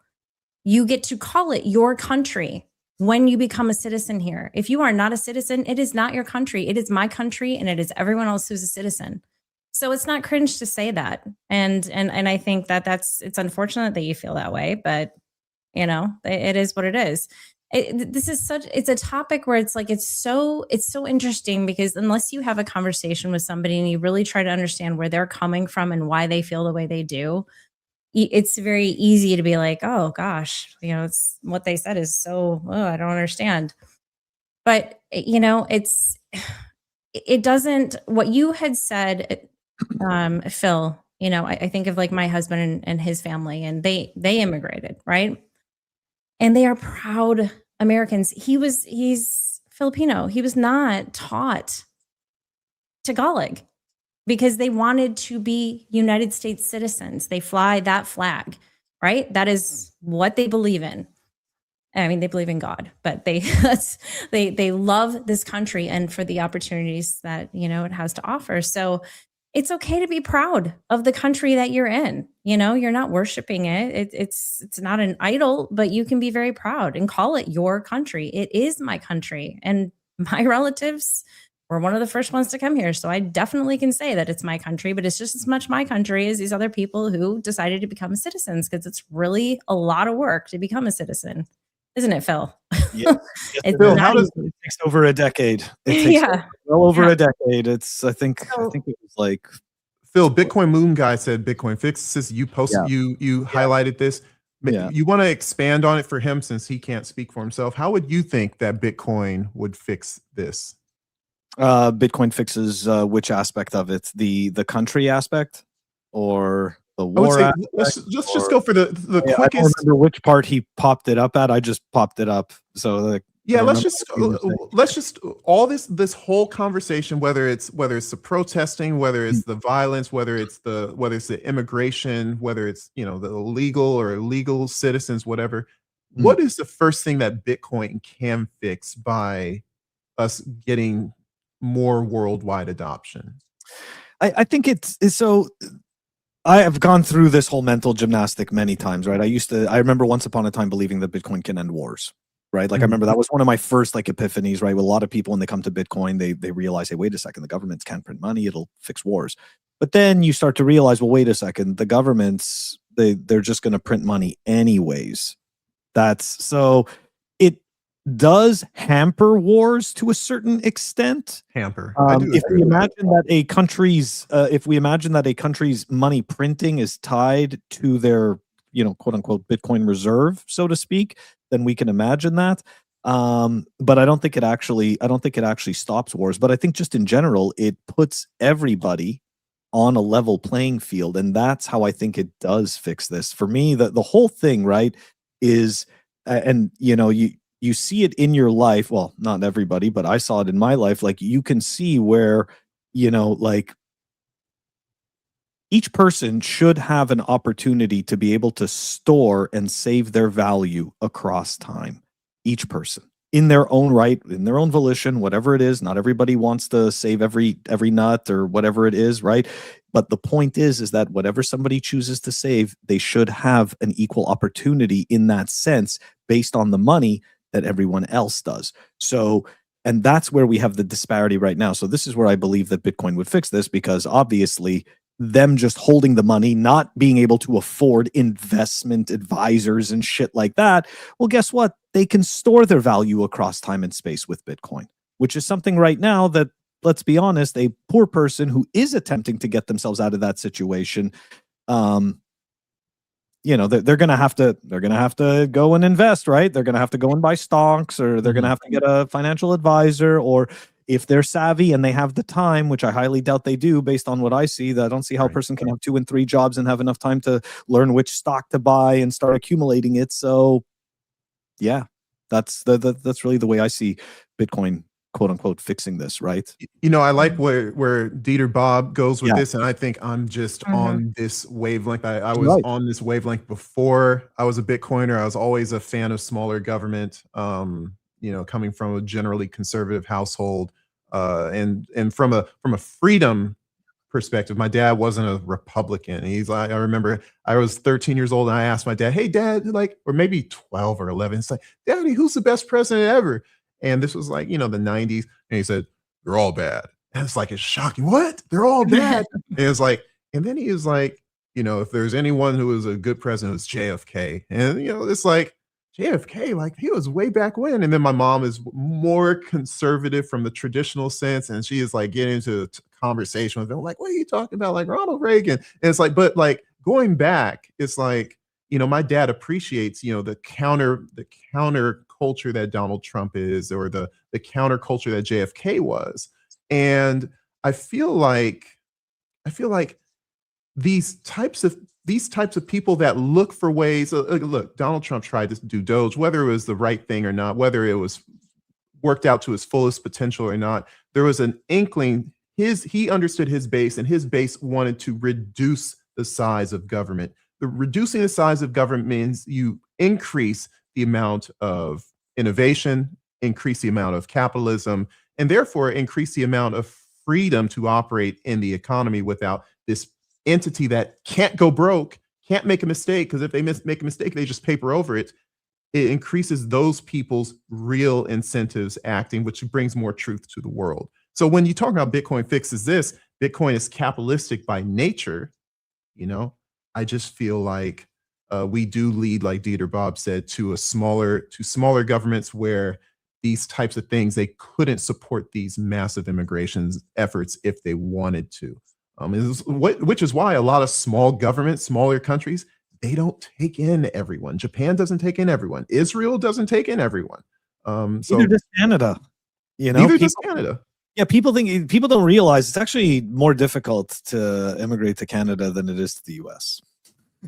You get to call it your country when you become a citizen here. If you are not a citizen, it is not your country. It is my country, and it is everyone else who's a citizen. So it's not cringe to say that. And I think it's unfortunate that you feel that way, but it is what it is. It's a topic where it's like, it's so interesting, because unless you have a conversation with somebody and you really try to understand where they're coming from and why they feel the way they do, it's very easy to be like, oh gosh, it's what they said is so, I don't understand. But it doesn't, what you had said, Phil, I think of like my husband and his family, and they immigrated, right? And they are proud Americans. He's Filipino. He was not taught Tagalog because they wanted to be United States citizens. They fly that flag, right? That is what they believe in. I mean, they believe in God, but they love this country and for the opportunities that, it has to offer. So it's okay to be proud of the country that you're in. You're not worshiping it. It's not an idol, but you can be very proud and call it your country. It is my country. And my relatives were one of the first ones to come here. So I definitely can say that it's my country, but it's just as much my country as these other people who decided to become citizens, because it's really a lot of work to become a citizen. Isn't it, Phil? Yeah. Phil, it takes over a decade. It takes well over a decade. I think it was like Phil, Bitcoin Moon Guy said Bitcoin fixes. You posted, you highlighted this. Yeah. You want to expand on it for him since he can't speak for himself. How would you think that Bitcoin would fix this? Bitcoin fixes which aspect of it? The country aspect or the war? Let's just go for the quickest. I don't remember which part he popped it up at. I just popped it up. So let's just all this whole conversation, whether it's the protesting, whether it's the violence, whether it's the immigration, whether it's the illegal or illegal citizens, whatever. What is the first thing that Bitcoin can fix by us getting more worldwide adoption? I think it's so. I have gone through this whole mental gymnastic many times, right? I remember once upon a time believing that Bitcoin can end wars, right? Like I remember that was one of my first epiphanies, right? With a lot of people, when they come to Bitcoin, they realize, hey, wait a second, the governments can't print money, it'll fix wars. But then you start to realize, well, wait a second, the governments, they're just going to print money anyways. So it does hamper wars to a certain extent. If we imagine that a country's money printing is tied to their quote unquote Bitcoin reserve, so to speak, then we can imagine that. But I don't think it actually stops wars. But I think just in general, it puts everybody on a level playing field, and that's how I think it does fix this. For me, the whole thing, right, is and you see it in your life. Well, not everybody, but I saw it in my life. Like, you can see where, like, each person should have an opportunity to be able to store and save their value across time. Each person, in their own right, in their own volition, whatever it is. Not everybody wants to save every nut or whatever it is, right? But the point is that whatever somebody chooses to save, they should have an equal opportunity in that sense, based on the money that everyone else does. So, and that's where we have the disparity right now. So this is where I believe that Bitcoin would fix this, because obviously them just holding the money, not being able to afford investment advisors and shit like that, well, guess what? They can store their value across time and space with Bitcoin, which is something right now that, let's be honest, a poor person who is attempting to get themselves out of that situation, they're gonna have to go and invest, right? They're gonna have to go and buy stocks, or they're gonna have to get a financial advisor, or if they're savvy and they have the time, which I highly doubt they do, based on what I see, that I don't see how a person can have 2 and 3 jobs and have enough time to learn which stock to buy and start accumulating it. So, yeah, that's really the way I see Bitcoin, quote unquote, fixing this, right? I like where Dieter Bob goes with this, and I think I'm just on this wavelength. I was on this wavelength before I was a Bitcoiner. I was always a fan of smaller government. Coming from a generally conservative household, and from a freedom perspective, my dad wasn't a Republican. He's like, I remember I was 13 years old and I asked my dad, "Hey, Dad," like, or maybe 12 or 11. It's like, "Daddy, who's the best president ever?" And this was like, the 90s, and he said, "They're all bad." And it's like, it's shocking. What? They're all bad? And it's like, and then he was like, if there's anyone who was a good president, it was JFK. And it's like, JFK, like, he was way back when. And then my mom is more conservative from the traditional sense, and she is like getting into a conversation with them, like, "What are you talking about? Like Ronald Reagan?" And it's like, but like going back, it's like, my dad appreciates, the counter culture that Donald Trump is, or the counter culture that JFK was. And I feel like these types of people that look for ways. Look, Donald Trump tried to do Doge, whether it was the right thing or not, whether it was worked out to his fullest potential or not. There was an inkling. He understood his base, and his base wanted to reduce the size of government. Reducing the size of government means you increase the amount of innovation, increase the amount of capitalism, and therefore increase the amount of freedom to operate in the economy without this entity that can't go broke, can't make a mistake, because if they make a mistake, they just paper over it. It increases those people's real incentives acting, which brings more truth to the world. So when you talk about Bitcoin fixes this, Bitcoin is capitalistic by nature. I just feel like we do lead, like Dieter Bob said, to smaller governments where these types of things, they couldn't support these massive immigration efforts if they wanted to. Which is why a lot of small governments, smaller countries, they don't take in everyone. Japan doesn't take in everyone. Israel doesn't take in everyone. So neither does Canada. Neither does Canada. Yeah, people don't realize it's actually more difficult to immigrate to Canada than it is to the US.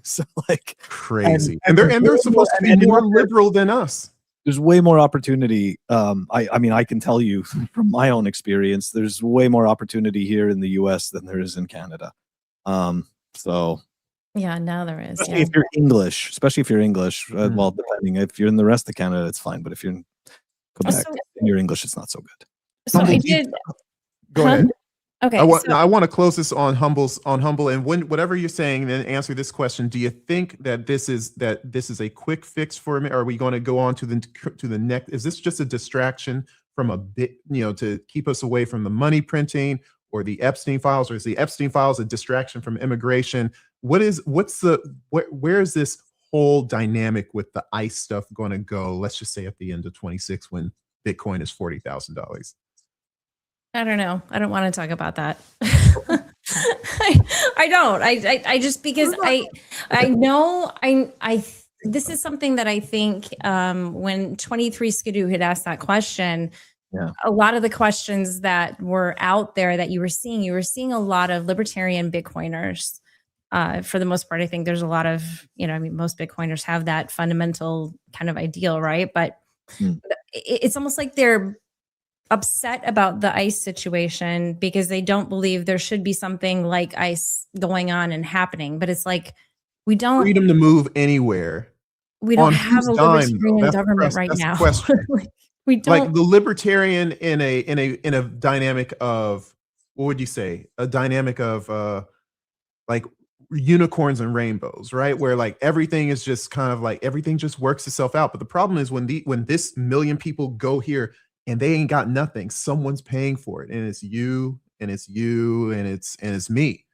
So, like, crazy. And they're supposed to be more liberal than us. There's way more opportunity. I mean, I can tell you from my own experience, there's way more opportunity here in the US than there is in Canada. So yeah, now there is. Especially if you're English, well, depending. If you're in the rest of Canada, it's fine. But if you're in Quebec and you're English, it's not so good. So I did. Go ahead. Okay. I want to close this on Humble, and whatever you're saying, then answer this question. Do you think that this is a quick fix for me? Or are we going to go on to the next? Is this just a distraction from a bit, to keep us away from the money printing or the Epstein files, or is the Epstein files a distraction from immigration? Where is this whole dynamic with the ICE stuff going to go? Let's just say at the end of 26, when Bitcoin is $40,000. I don't know. I don't want to talk about that. I don't. I just because I know this is something that I think when 23 Skidoo had asked that question, a lot of the questions that were out there that you were seeing a lot of libertarian Bitcoiners. For the most part, I think there's a lot of, most Bitcoiners have that fundamental kind of ideal, right? But it's almost like they're upset about the ICE situation because they don't believe there should be something like ICE going on and happening. But it's like, we don't freedom to move anywhere. We don't have a libertarian government right now. We don't, like the libertarian in a dynamic of, what would you say? A dynamic of like unicorns and rainbows, right? Where like everything is just kind of like everything just works itself out. But the problem is when this million people go here and they ain't got nothing, someone's paying for it, and it's you, and it's you, and it's me,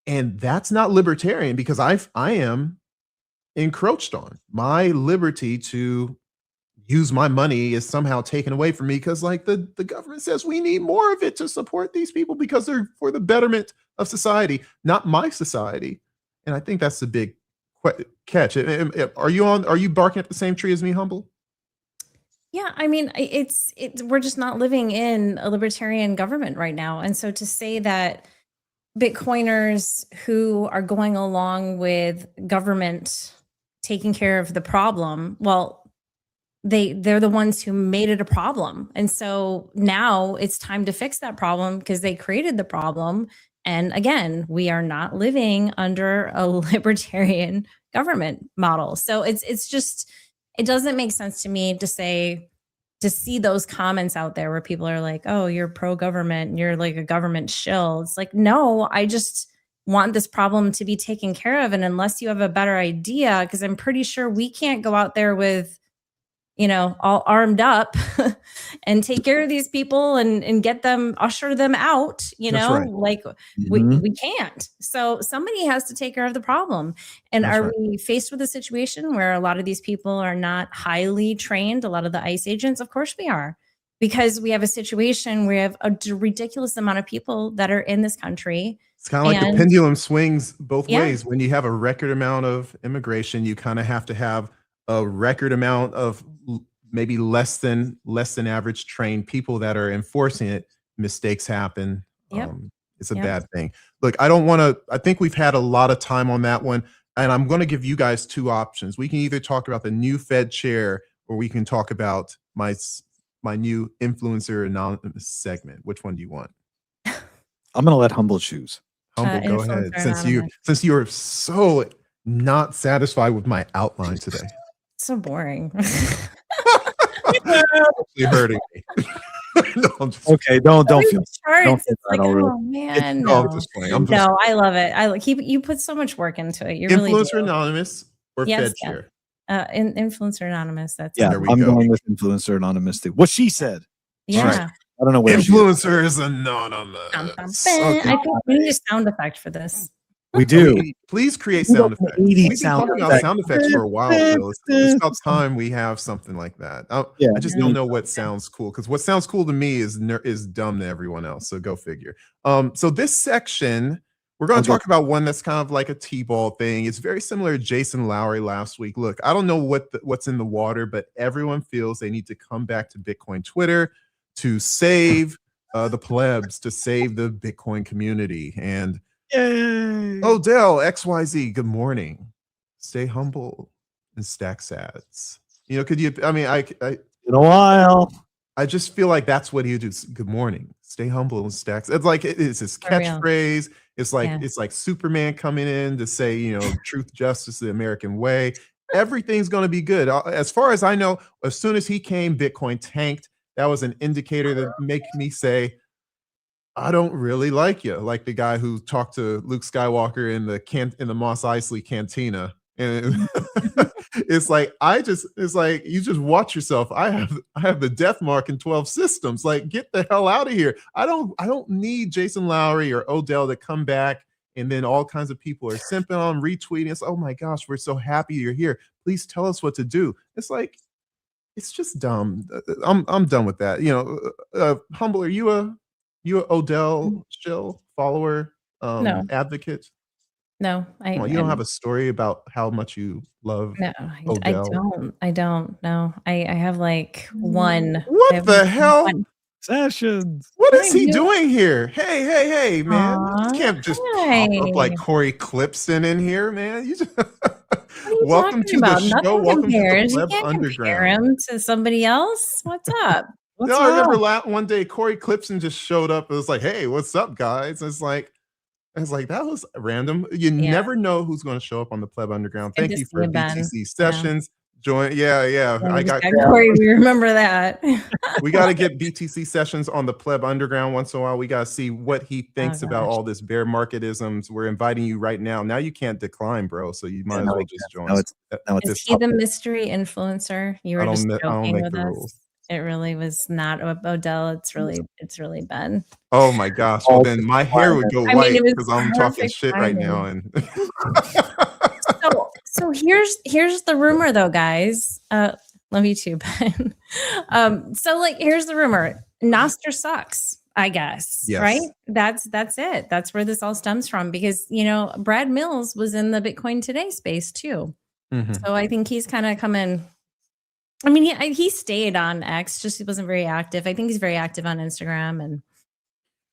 and that's not libertarian because I am encroached on. My liberty to use my money is somehow taken away from me because like the government says we need more of it to support these people because they're for the betterment of society, not my society. And I think that's the big catch. Are you barking at the same tree as me, Humble? Yeah, I mean, we're just not living in a libertarian government right now. And so to say that Bitcoiners who are going along with government taking care of the problem, well, they're the ones who made it a problem. And so now it's time to fix that problem because they created the problem. And again, we are not living under a libertarian government model. So it's just, it doesn't make sense to me to see those comments out there where people are like, oh, you're pro-government and you're like a government shill. It's like, no, I just want this problem to be taken care of. And unless you have a better idea, because I'm pretty sure we can't go out there with, all armed up and take care of these people and get them, usher them out, right. like we can't. So somebody has to take care of the problem. And That's are right. we faced with a situation where a lot of these people are not highly trained, a lot of the ICE agents? Of course we are, because we have a situation where we have a ridiculous amount of people that are in this country. It's kind of like the pendulum swings both ways. When you have a record amount of immigration, you kind of have to have a record amount of maybe less than average trained people that are enforcing it. Mistakes happen. It's a bad thing. Look, I think we've had a lot of time on that one, and I'm going to give you guys two options. We can either talk about the new Fed chair, or we can talk about my new Influencer Anonymous segment. Which one do you want? I'm going to let Humble choose. Humble, go ahead. Since you're so not satisfied with my outline today. So boring. Actually hurting me. No, I'm just okay. Don't feel. It's like, oh man, no. I love it. You put so much work into it. You really do. Influencer Anonymous or Fed chair? Influencer Anonymous. That's I'm going with Influencer Anonymous too. What she said. Yeah. Right. I don't know where Influencers Anonymous. I think we need a sound effect for this. We do. Please create sound effects. We've been talking about sound effects for a while. It's about time we have something like that. I just don't know what sounds cool, because what sounds cool to me is dumb to everyone else. So go figure. So this section, we're going to talk about one that's kind of like a T-ball thing. It's very similar to Jason Lowery last week. Look, I don't know what's in the water, but everyone feels they need to come back to Bitcoin Twitter to save the plebs, to save the Bitcoin community. And Yay. Odell XYZ, good morning. Stay humble and stack sats. Could you? I mean, in a while. I just feel like that's what he do. Good morning. Stay humble and stack. It's like it's his catchphrase. It's like Superman coming in to say, truth, justice, the American way. Everything's going to be good. As far as I know, as soon as he came, Bitcoin tanked. That was an indicator that make me say, I don't really like you, like the guy who talked to Luke Skywalker in the Mos Eisley cantina. And it's like you just watch yourself. I have the death mark in 12 systems. Like, get the hell out of here. I don't need Jason Lowery or Odell to come back and then all kinds of people are simping on, retweeting. It's, oh my gosh, we're so happy you're here. Please tell us what to do. It's like, it's just dumb. I'm done with that. Humble, are you a Odell shill follower? No. advocate? No, Come on, you don't have a story about how much you love no, Odell? I don't know. I have like one. I What have the hell? one. Sessions. What I is he do. doing here? Hey, man. You Aw, can't just hi. pop up like Corey Clipson in here, man. You just What are you welcome talking to the about? show. Nothing Welcome to the compares. You Pleb can't compare Underground. him to somebody else. What's up? What's No, I remember up? one day Corey Clipson just showed up. It was like, hey, what's up, guys? It's like, that was random. You Yeah. never know who's going to show up on the Pleb Underground. Good Thank to you see for you, Ben. BTC Yeah. sessions. Join, yeah. I got Corey. We remember that. we got to get BTC sessions on the Pleb Underground once in a while. We got to see what he thinks about gosh. all this bear marketisms. We're inviting you right now. Now you can't decline, bro. So you might as well just join. Now it's Is this he the topic. mystery influencer? You were just I don't joking make with the us. rules. It really was not Odell. It's really Ben. Oh my gosh. Well, then my hair would go I mean, white it was because I'm talking perfect shit right timing. now. And So here's the rumor though, guys. Love you too, Ben. So like here's the rumor. Noster sucks, I guess. Yes. Right? That's it. That's where this all stems from because Brad Mills was in the Bitcoin Today space too. Mhm. So I think he's kind of coming. I mean, he stayed on X, just he wasn't very active. I think he's very active on Instagram and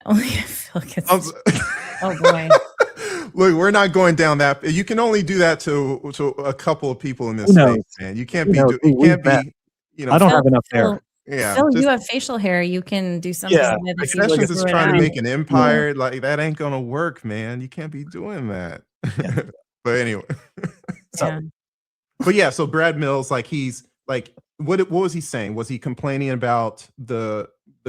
only I feel like it's oh boy. Look, we're not going down that. You can only do that to a couple of people in this Who knows? space, man. You can't Who be. knows? You We've can't met. be. I don't Phil- have enough Phil- hair. Yeah, Phil, just, you have facial hair. You can do something Yeah, with if you Sessions is grew it trying to out. make an empire. Like that ain't gonna work, man. You can't be doing that. Yeah. But anyway, Yeah. but yeah. So Brad Mills, like he's like, what was he saying? Was he complaining about the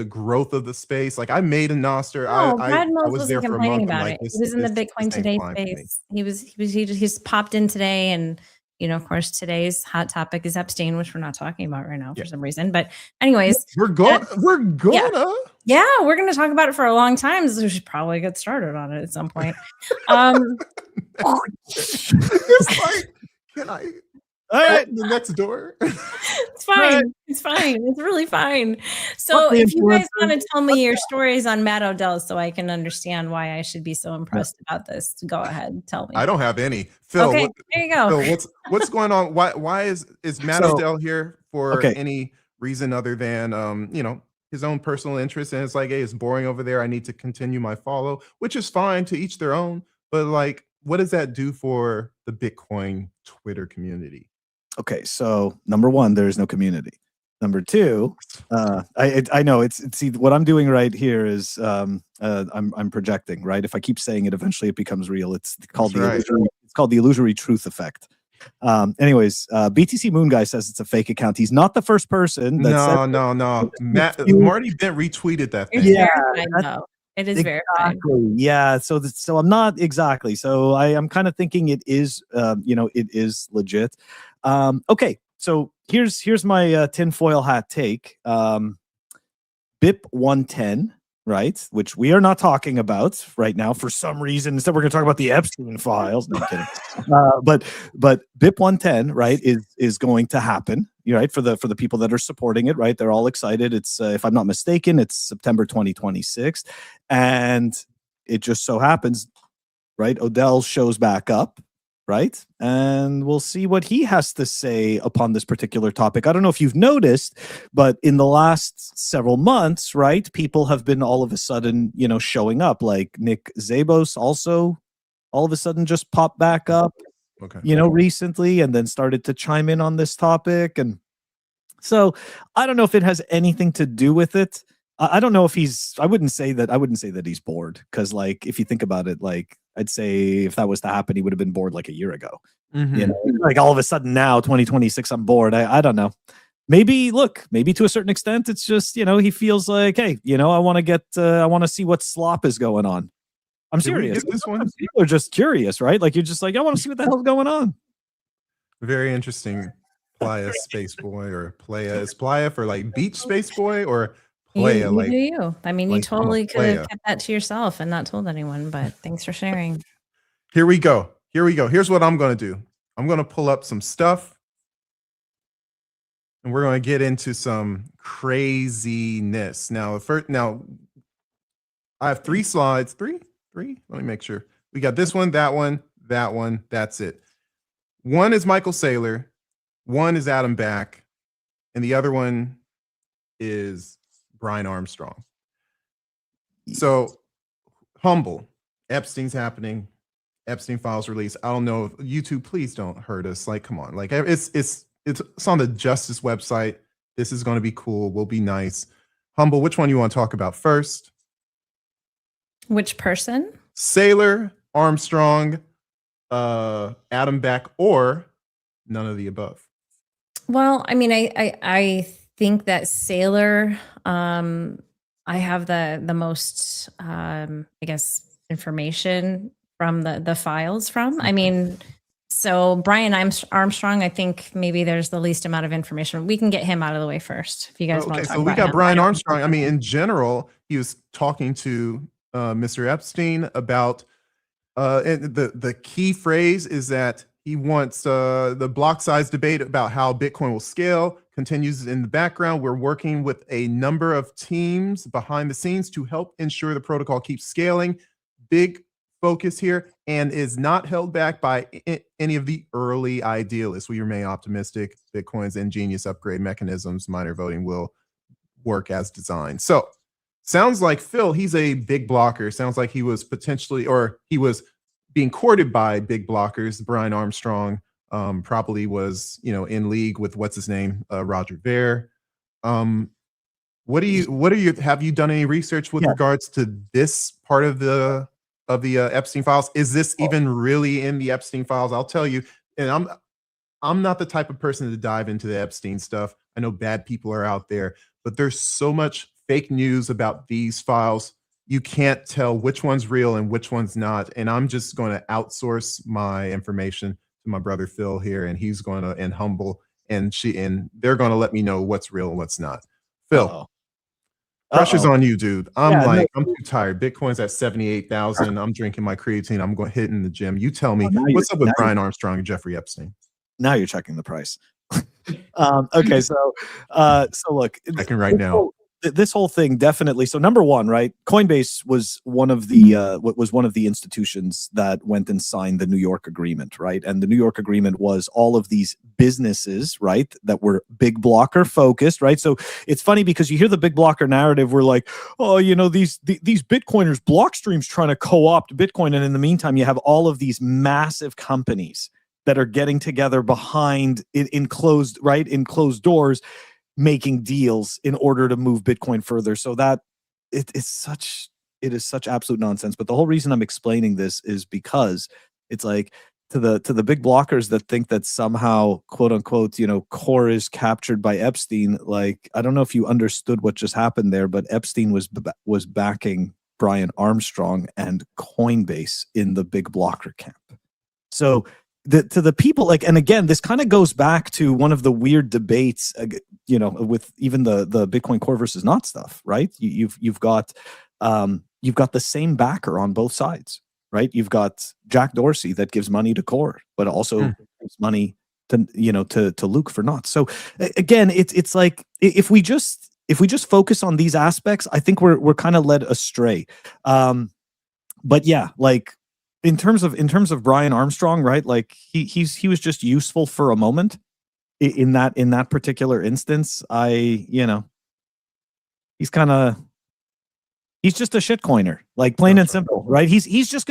growth of the space? Like I made a Noster. No, I Brad Mills was wasn't there for a complaining month. I'm about like, it. He was in the this Bitcoin ain't Today flying for me. space. He just popped in today, and of course, today's hot topic is Epstein, which we're not talking about right now for some reason. But anyways, We're gonna. yeah, we're gonna talk about it for a long time. So we should probably get started on it at some point. It's like, can I? All right. Open the next door. It's fine. Right. It's fine. It's really fine. So Fuck the if you guys influencers. want to tell me your stories on Matt Odell so I can understand why I should be so impressed about this, go ahead. Tell me. I don't have any. Phil, Okay, there you go. Phil, what's going on? Why is Matt Odell here for Okay. any reason other than his own personal interest? And it's like, hey, it's boring over there. I need to continue my follow, which is fine, to each their own. But like, what does that do for the Bitcoin Twitter community? Okay, so number one, there is no community. Number two, I know it's see what I'm doing right here is I'm projecting, right. If I keep saying it, eventually it becomes real. It's called the illusory truth effect. Anyways, BTC Moon Guy says it's a fake account. He's not the first person. No. Marty Bent retweeted that thing. It's verified, though. It is verified. Yeah. So I'm not exactly. So I am kind of thinking it is, it is legit. Okay. So here's my tinfoil hat take. BIP 110, right? Which we are not talking about right now for some reason. Instead, we're going to talk about the Epstein files. No I'm kidding. But BIP 110, right, is going to happen. Right, for the people that are supporting it, right? They're all excited. It's if I'm not mistaken, it's September 2026, and it just so happens, right? Odell shows back up, right? And we'll see what he has to say upon this particular topic. I don't know if you've noticed, but in the last several months, right, people have been all of a sudden, showing up. Like Nick Zabos also all of a sudden just popped back up. Okay. Recently, and then started to chime in on this topic. And so I don't know if it has anything to do with it. I don't know if I wouldn't say that he's bored. Cause like, if you think about it, like I'd say if that was to happen, he would have been bored like a year ago. Mm-hmm. Like all of a sudden now 2026, I'm bored. I don't know. Maybe to a certain extent, it's just, he feels like, hey, I want to see what slop is going on. I'm serious. This one? People are just curious, right? Like you're just like, I want to see what the hell's going on. Very interesting. Playa Space Boy or Playa. Is Playa for like beach space boy or Playa? You do you. I mean, like, you totally could have kept that to yourself and not told anyone, but thanks for sharing. Here we go. Here's what I'm going to do. I'm going to pull up some stuff and we're going to get into some craziness. Now, I have 3 slides. 3? 3. Let me make sure. We got this one, that one, that one. That's it. One is Michael Saylor. One is Adam Back. And the other one is Brian Armstrong. So Humble. Epstein's happening. Epstein files release. I don't know if YouTube, please don't hurt us. Like, come on. Like it's on the Justice website. This is going to be cool. We'll be nice. Humble, which one you want to talk about first? Which person? Saylor, Armstrong, Adam Back, or none of the above? Well, I mean, I think that Saylor, I have the most, I guess, information from the files from. I mean, so Brian Armstrong, I think maybe there's the least amount of information. We can get him out of the way first, if you guys want to talk so we about got him. Brian Armstrong. I mean, in general, he was talking to Mr. Epstein about, and the key phrase is that he wants the block size debate about how Bitcoin will scale continues in the background. We're working with a number of teams behind the scenes to help ensure the protocol keeps scaling. Big focus here, and is not held back by any of the early idealists. We remain optimistic. Bitcoin's ingenious upgrade mechanisms, minor voting, will work as designed. So sounds like Phil, he's a big blocker. Sounds like he was potentially, or he was being courted by big blockers. Brian Armstrong probably was, in league with what's his name, Roger Ver. Have you done any research with regards to this part of the Epstein files? Is this even really in the Epstein files? I'll tell you, and I'm not the type of person to dive into the Epstein stuff. I know bad people are out there, but there's so much fake news about these files. You can't tell which one's real and which one's not. And I'm just going to outsource my information to my brother Phil here, and he's going to, and Humble, and they're going to let me know what's real and what's not. Phil. Pressure's on you, dude. I'm too tired. Bitcoin's at 78,000. I'm drinking my creatine. I'm going hitting the gym. You tell me what's up with Brian Armstrong and Jeffrey Epstein. Now you're checking the price. Okay, so look, checking right now. This whole thing definitely. So number one, right? Coinbase was one of the institutions that went and signed the New York Agreement, right? And the New York Agreement was all of these businesses, right, that were big blocker focused, right? So it's funny because you hear the big blocker narrative. We're like, oh, these Bitcoiners, Blockstream's trying to co-opt Bitcoin, and in the meantime, you have all of these massive companies that are getting together behind in closed doors, making deals in order to move Bitcoin further. So that it is such absolute nonsense. But the whole reason I'm explaining this is because it's like to the big blockers that think that somehow, quote unquote, core is captured by Epstein. Like, I don't know if you understood what just happened there, but Epstein was backing Brian Armstrong and Coinbase in the big blocker camp. So to the people, like, and again, this kind of goes back to one of the weird debates, with even the Bitcoin core versus not stuff, right? You've got the same backer on both sides, right? You've got Jack Dorsey that gives money to core, but also gives money to Luke for not. So again, it's like if we just focus on these aspects, I think we're kind of led astray. But yeah, like. In terms of Brian Armstrong, right? Like he was just useful for a moment in that particular instance. He's just a shitcoiner, like plain and simple, right? He is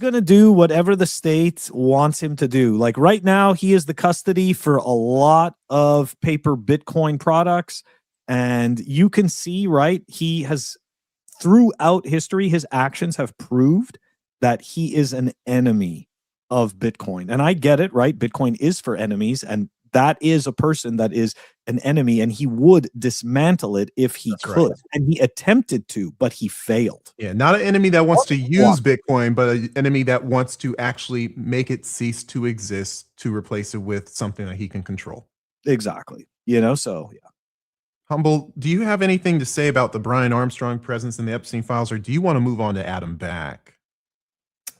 gonna do whatever the state wants him to do. Like right now, he is the custody for a lot of paper Bitcoin products, and you can see, right? He has throughout history, his actions have proved that he is an enemy of Bitcoin. And I get it, right? Bitcoin is for enemies, and that is a person that is an enemy, and he would dismantle it if he could. Right. And he attempted to, but he failed. Yeah, not an enemy that wants to use Bitcoin, but an enemy that wants to actually make it cease to exist to replace it with something that he can control. Exactly. So yeah. Humble, do you have anything to say about the Brian Armstrong presence in the Epstein files, or do you want to move on to Adam Back?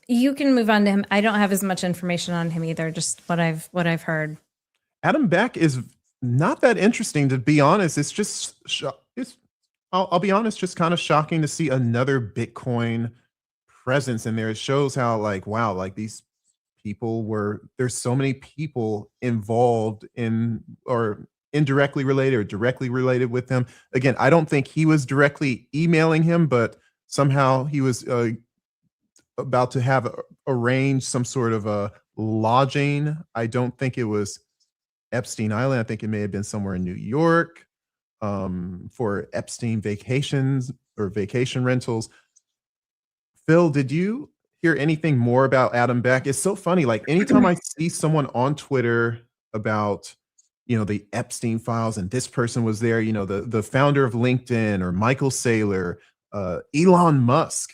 You can move on to him. I don't have as much information on him either, just what I've heard. Adam Back is not that interesting, to be honest. It's just I'll be honest, just kind of shocking to see another Bitcoin presence in there. It shows how like, wow, like these people there's so many people involved in or indirectly related or directly related with him. Again, I don't think he was directly emailing him, but somehow he was about to have arranged some sort of a lodging. I don't think it was Epstein Island. I think it may have been somewhere in New York for Epstein vacations or vacation rentals. Phil, did you hear anything more about Adam Beck? It's so funny. Like anytime I see someone on Twitter about, the Epstein files and this person was there, the founder of LinkedIn or Michael Saylor, Elon Musk.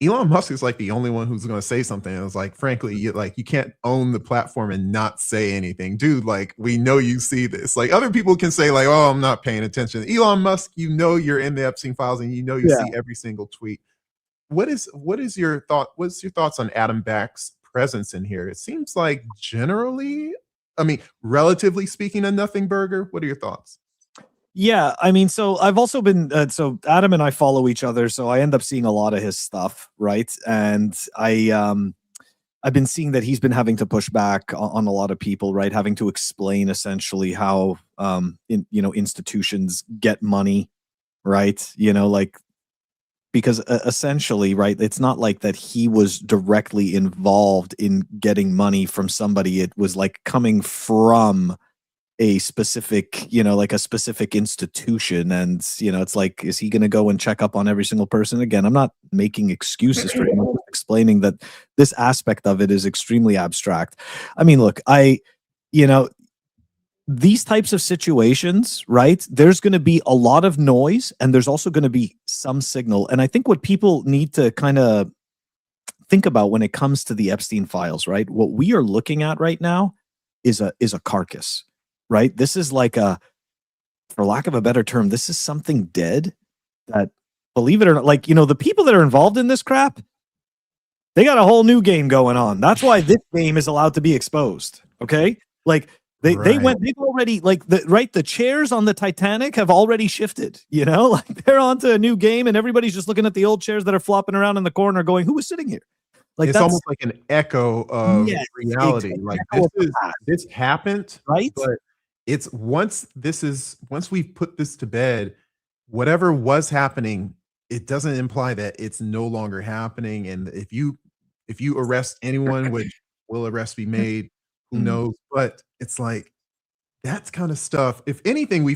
Elon Musk is like the only one who's going to say something. It was like, frankly, you can't own the platform and not say anything, dude. Like, we know you see this. Like, other people can say, like, oh, I'm not paying attention. Elon Musk, you're in the Epstein files and you see every single tweet. What is your thought? What's your thoughts on Adam Beck's presence in here? It seems like relatively speaking, a nothing burger. What are your thoughts? Yeah, I mean, so I've also been so Adam and I follow each other, so I end up seeing a lot of his stuff, right? And I've been seeing that he's been having to push back on a lot of people, right? Having to explain essentially how institutions get money, right? Because essentially, right, it's not like that he was directly involved in getting money from somebody. It was like coming from a specific, like a specific institution. And, it's like, is he going to go and check up on every single person? Again, I'm not making excuses for him. I'm explaining that this aspect of it is extremely abstract. I mean, look, these types of situations, right? There's going to be a lot of noise and there's also going to be some signal. And I think what people need to kind of think about when it comes to the Epstein files, right? What we are looking at right now is a carcass. Right? This is like for lack of a better term, this is something dead that, believe it or not, like, the people that are involved in this crap, they got a whole new game going on. That's why this game is allowed to be exposed. Okay. Like they've already the chairs on the Titanic have already shifted, like they're onto a new game and everybody's just looking at the old chairs that are flopping around in the corner going, who was sitting here? Like it's almost like an echo of reality. Exactly. Like this happened, right? But it's once we've put this to bed, whatever was happening, it doesn't imply that it's no longer happening. And if you arrest anyone, which will arrest be made, who knows? But it's like that kind of stuff. If anything,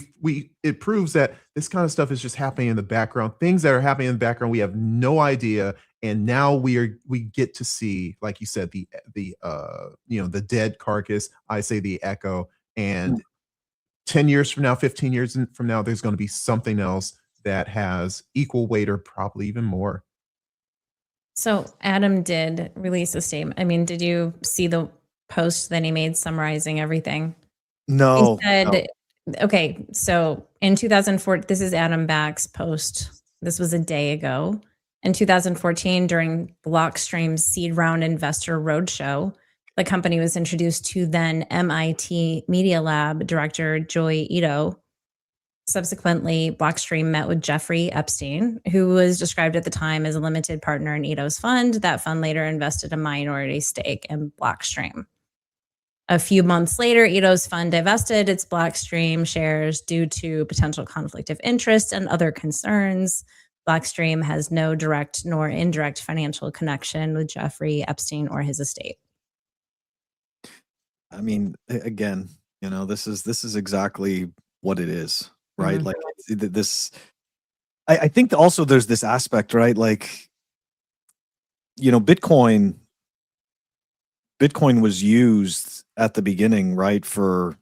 it proves that this kind of stuff is just happening in the background. Things that are happening in the background, we have no idea. And now we get to see, like you said, the dead carcass. I say the echo. And 10 years from now, 15 years from now, there's going to be something else that has equal weight or probably even more. So Adam did release a statement. I mean, did you see the post that he made summarizing everything? No. He said, okay, so in 2004, this is Adam Beck's post. This was a day ago. In 2014, during Blockstream's seed round investor roadshow, the company was introduced to then MIT Media Lab director Joy Ito. Subsequently, Blockstream met with Jeffrey Epstein, who was described at the time as a limited partner in Ito's fund. That fund later invested a minority stake in Blockstream. A few months later, Ito's fund divested its Blockstream shares due to potential conflict of interest and other concerns. Blockstream has no direct nor indirect financial connection with Jeffrey Epstein or his estate. I mean, again, this is exactly what it is, right? Mm-hmm. Like this, I think also there's this aspect, right? Like, Bitcoin was used at the beginning, right? For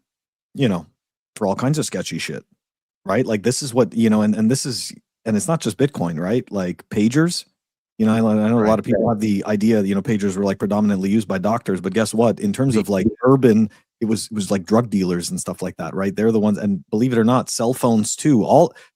all kinds of sketchy shit, right? Like this is what, and this is, and it's not just Bitcoin, right? Like pagers. I know a lot of people have the idea, pagers were like predominantly used by doctors, but guess what? In terms of like urban, it was like drug dealers and stuff like that, right? They're the ones, and believe it or not, cell phones too.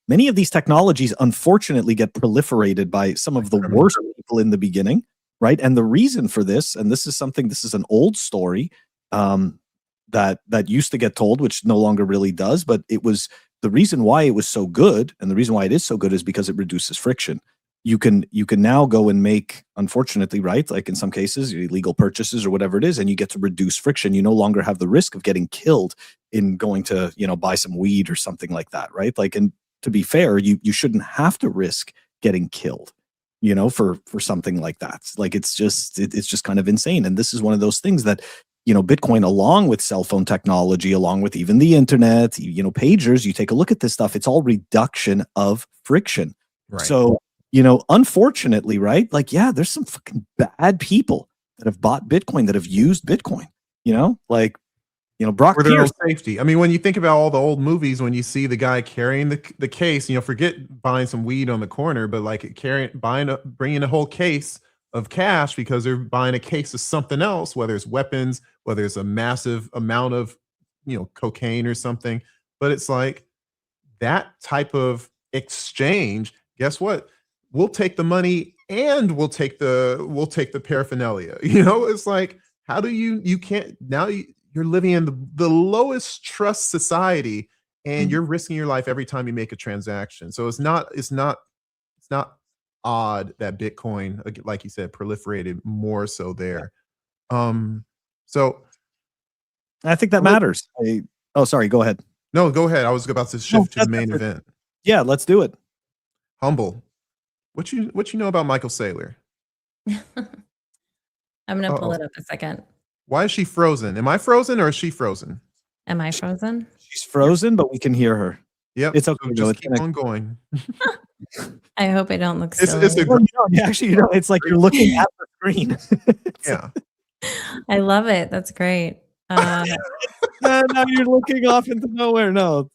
Many of these technologies, unfortunately, get proliferated by some of the worst people in the beginning, right? And the reason for this, and this is an old story that used to get told, which no longer really does, but it was the reason why it was so good, and the reason why it is so good is because it reduces friction. you can now go and make, unfortunately, right, like in some cases, illegal purchases or whatever it is, and you get to reduce friction. You no longer have the risk of getting killed in going to, buy some weed or something like that, right? Like, and to be fair, you shouldn't have to risk getting killed, for something like that. Like, it's just kind of insane. And this is one of those things that, Bitcoin, along with cell phone technology, along with even the internet, pagers, you take a look at this stuff, it's all reduction of friction. Right. So, unfortunately, right? Like, yeah, there's some fucking bad people that have bought Bitcoin, that have used Bitcoin, Brock For their own Pierce. safety. I mean, when you think about all the old movies, when you see the guy carrying the case, forget buying some weed on the corner, but like bringing a whole case of cash because they're buying a case of something else, whether it's weapons, whether it's a massive amount of, cocaine or something. But it's like that type of exchange. Guess what? We'll take the money and we'll take the paraphernalia. It's like, how do you can't now. You're living in the lowest trust society, and you're risking your life every time you make a transaction. So it's not odd that Bitcoin, like you said, proliferated more so there. So I think that matters. Sorry, go ahead. No, go ahead. I was about to shift to the main event. Yeah, let's do it. Humble, what you know about Michael Saylor? I'm gonna pull it up a second. Why is she frozen? Am I frozen or is she frozen? Am I frozen? She's frozen, but we can hear her. Yep. It's okay. So just keep on going. I hope I don't look silly. It's like you're looking at the screen. Yeah. I love it. That's great. No, you're looking off into nowhere. No.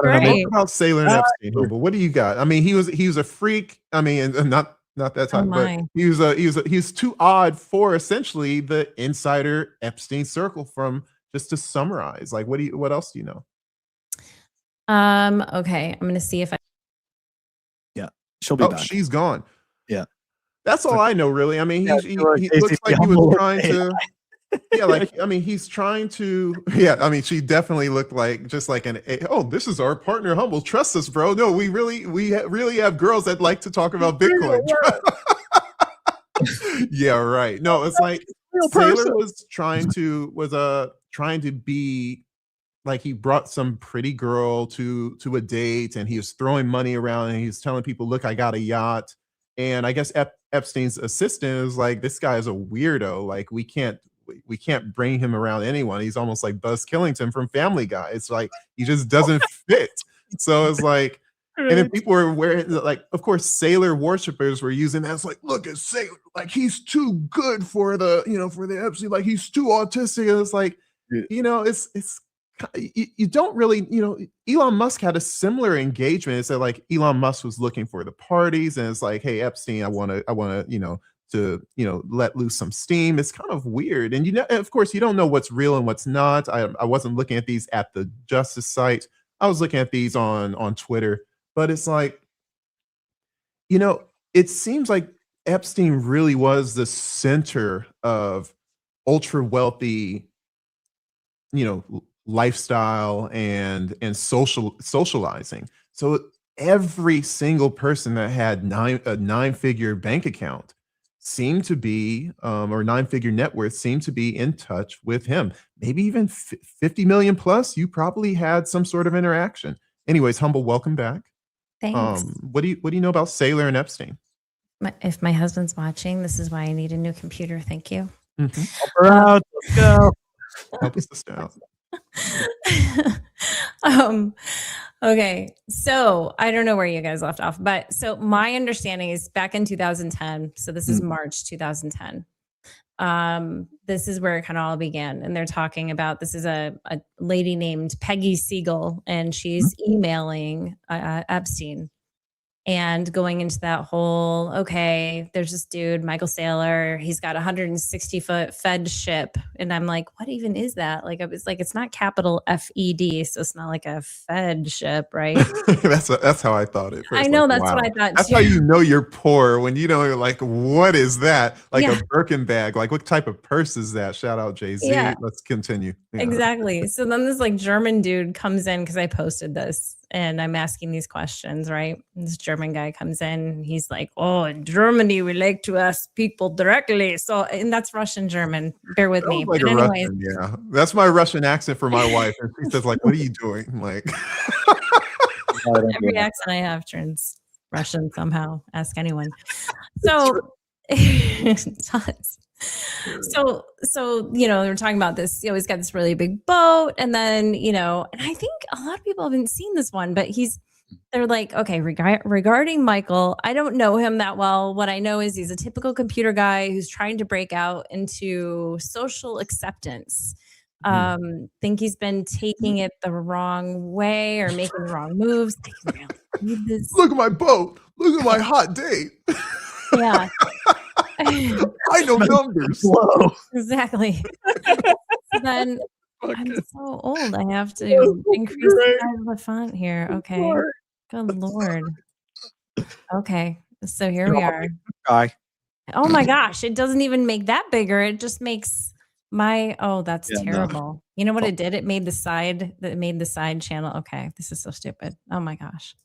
Right. What about Saylor and Epstein, Humble? What do you got? I mean, he was a freak. I mean, and not that time, but he was too odd for essentially the insider Epstein circle. From just to summarize, like, what else do you know? Okay, I'm gonna see if I. Yeah, she'll be back. She's gone. Yeah, that's all I know, really. I mean, he looks like he was trying to. Yeah, like, I mean, he's trying to. Yeah, I mean, she definitely looked like just like this is our partner, Humble. Trust us, bro. No, we really have girls that like to talk about Bitcoin. Yeah, right. No, it's like Saylor was trying to be like, he brought some pretty girl to a date, and he was throwing money around, and he was telling people, look, I got a yacht. And I guess Epstein's assistant is like, this guy is a weirdo. Like, we can't bring him around anyone. He's almost like Buzz Killington from Family Guy. It's like, he just doesn't fit. So it's like, and then people were wearing, like, of course, Saylor worshippers were using that. It's like, look at Saylor, like, he's too good for the Epstein, like, he's too autistic. And it's like, it's you don't really, Elon Musk had a similar engagement. It's like Elon Musk was looking for the parties, and it's like, hey, Epstein, I want to to let loose some steam. It's kind of weird. And of course, you don't know what's real and what's not. I wasn't looking at these at the justice site. I was looking at these on Twitter. But it's like, it seems like Epstein really was the center of ultra wealthy, lifestyle and socializing. So every single person that had a nine-figure bank account seemed to be, or nine-figure net worth seemed to be in touch with him. Maybe even 50 million plus. You probably had some sort of interaction. Anyways, Humble, welcome back. Thanks. What do you know about Saylor and Epstein? If my husband's watching, this is why I need a new computer. Thank you. Mm-hmm. Help her out. Let's go. Help us out. Okay, so I don't know where you guys left off, but so my understanding is back in 2010. So this is March 2010. This is where it kind of all began, and they're talking about, this is a lady named Peggy Siegel, and she's emailing Epstein and going into that whole, okay, there's this dude, Michael Saylor, he's got a 160-foot Fed ship. And I'm like, what even is that? Like, I was like, it's not capital FED, so it's not like a Fed ship, right? that's how I thought it. I know, that's what I thought. That's how you know you're poor, when you're like, what is that? Like a Birkin bag. Like, what type of purse is that? Shout out Jay-Z. Yeah. Let's continue. Exactly. So then this like German dude comes in, because I posted this, and I'm asking these questions, right? And this German guy comes in, and he's like, "Oh, in Germany, we like to ask people directly." So, and that's Russian German. Bear with me. Sounds like But a anyways, Russian, yeah. That's my Russian accent for my wife. And she says, like, what are you doing? I'm like, every accent I have turns Russian somehow. Ask anyone. So it does. So they're talking about this. He's got this really big boat, and then and I think a lot of people haven't seen this one, but they're like, okay, regarding Michael, I don't know him that well. What I know is he's a typical computer guy who's trying to break out into social acceptance. Think he's been taking it the wrong way or making the wrong moves. look at my boat. Look at my hot date. Yeah. I know numbers. Whoa. Exactly. So then I'm so old. I have to increase the size of the font here. Okay. Good Lord. Okay. So here we are. Guy. Oh my gosh. It doesn't even make that bigger. It just makes that's terrible. You know what it did? It made the side channel. Okay. This is so stupid. Oh my gosh.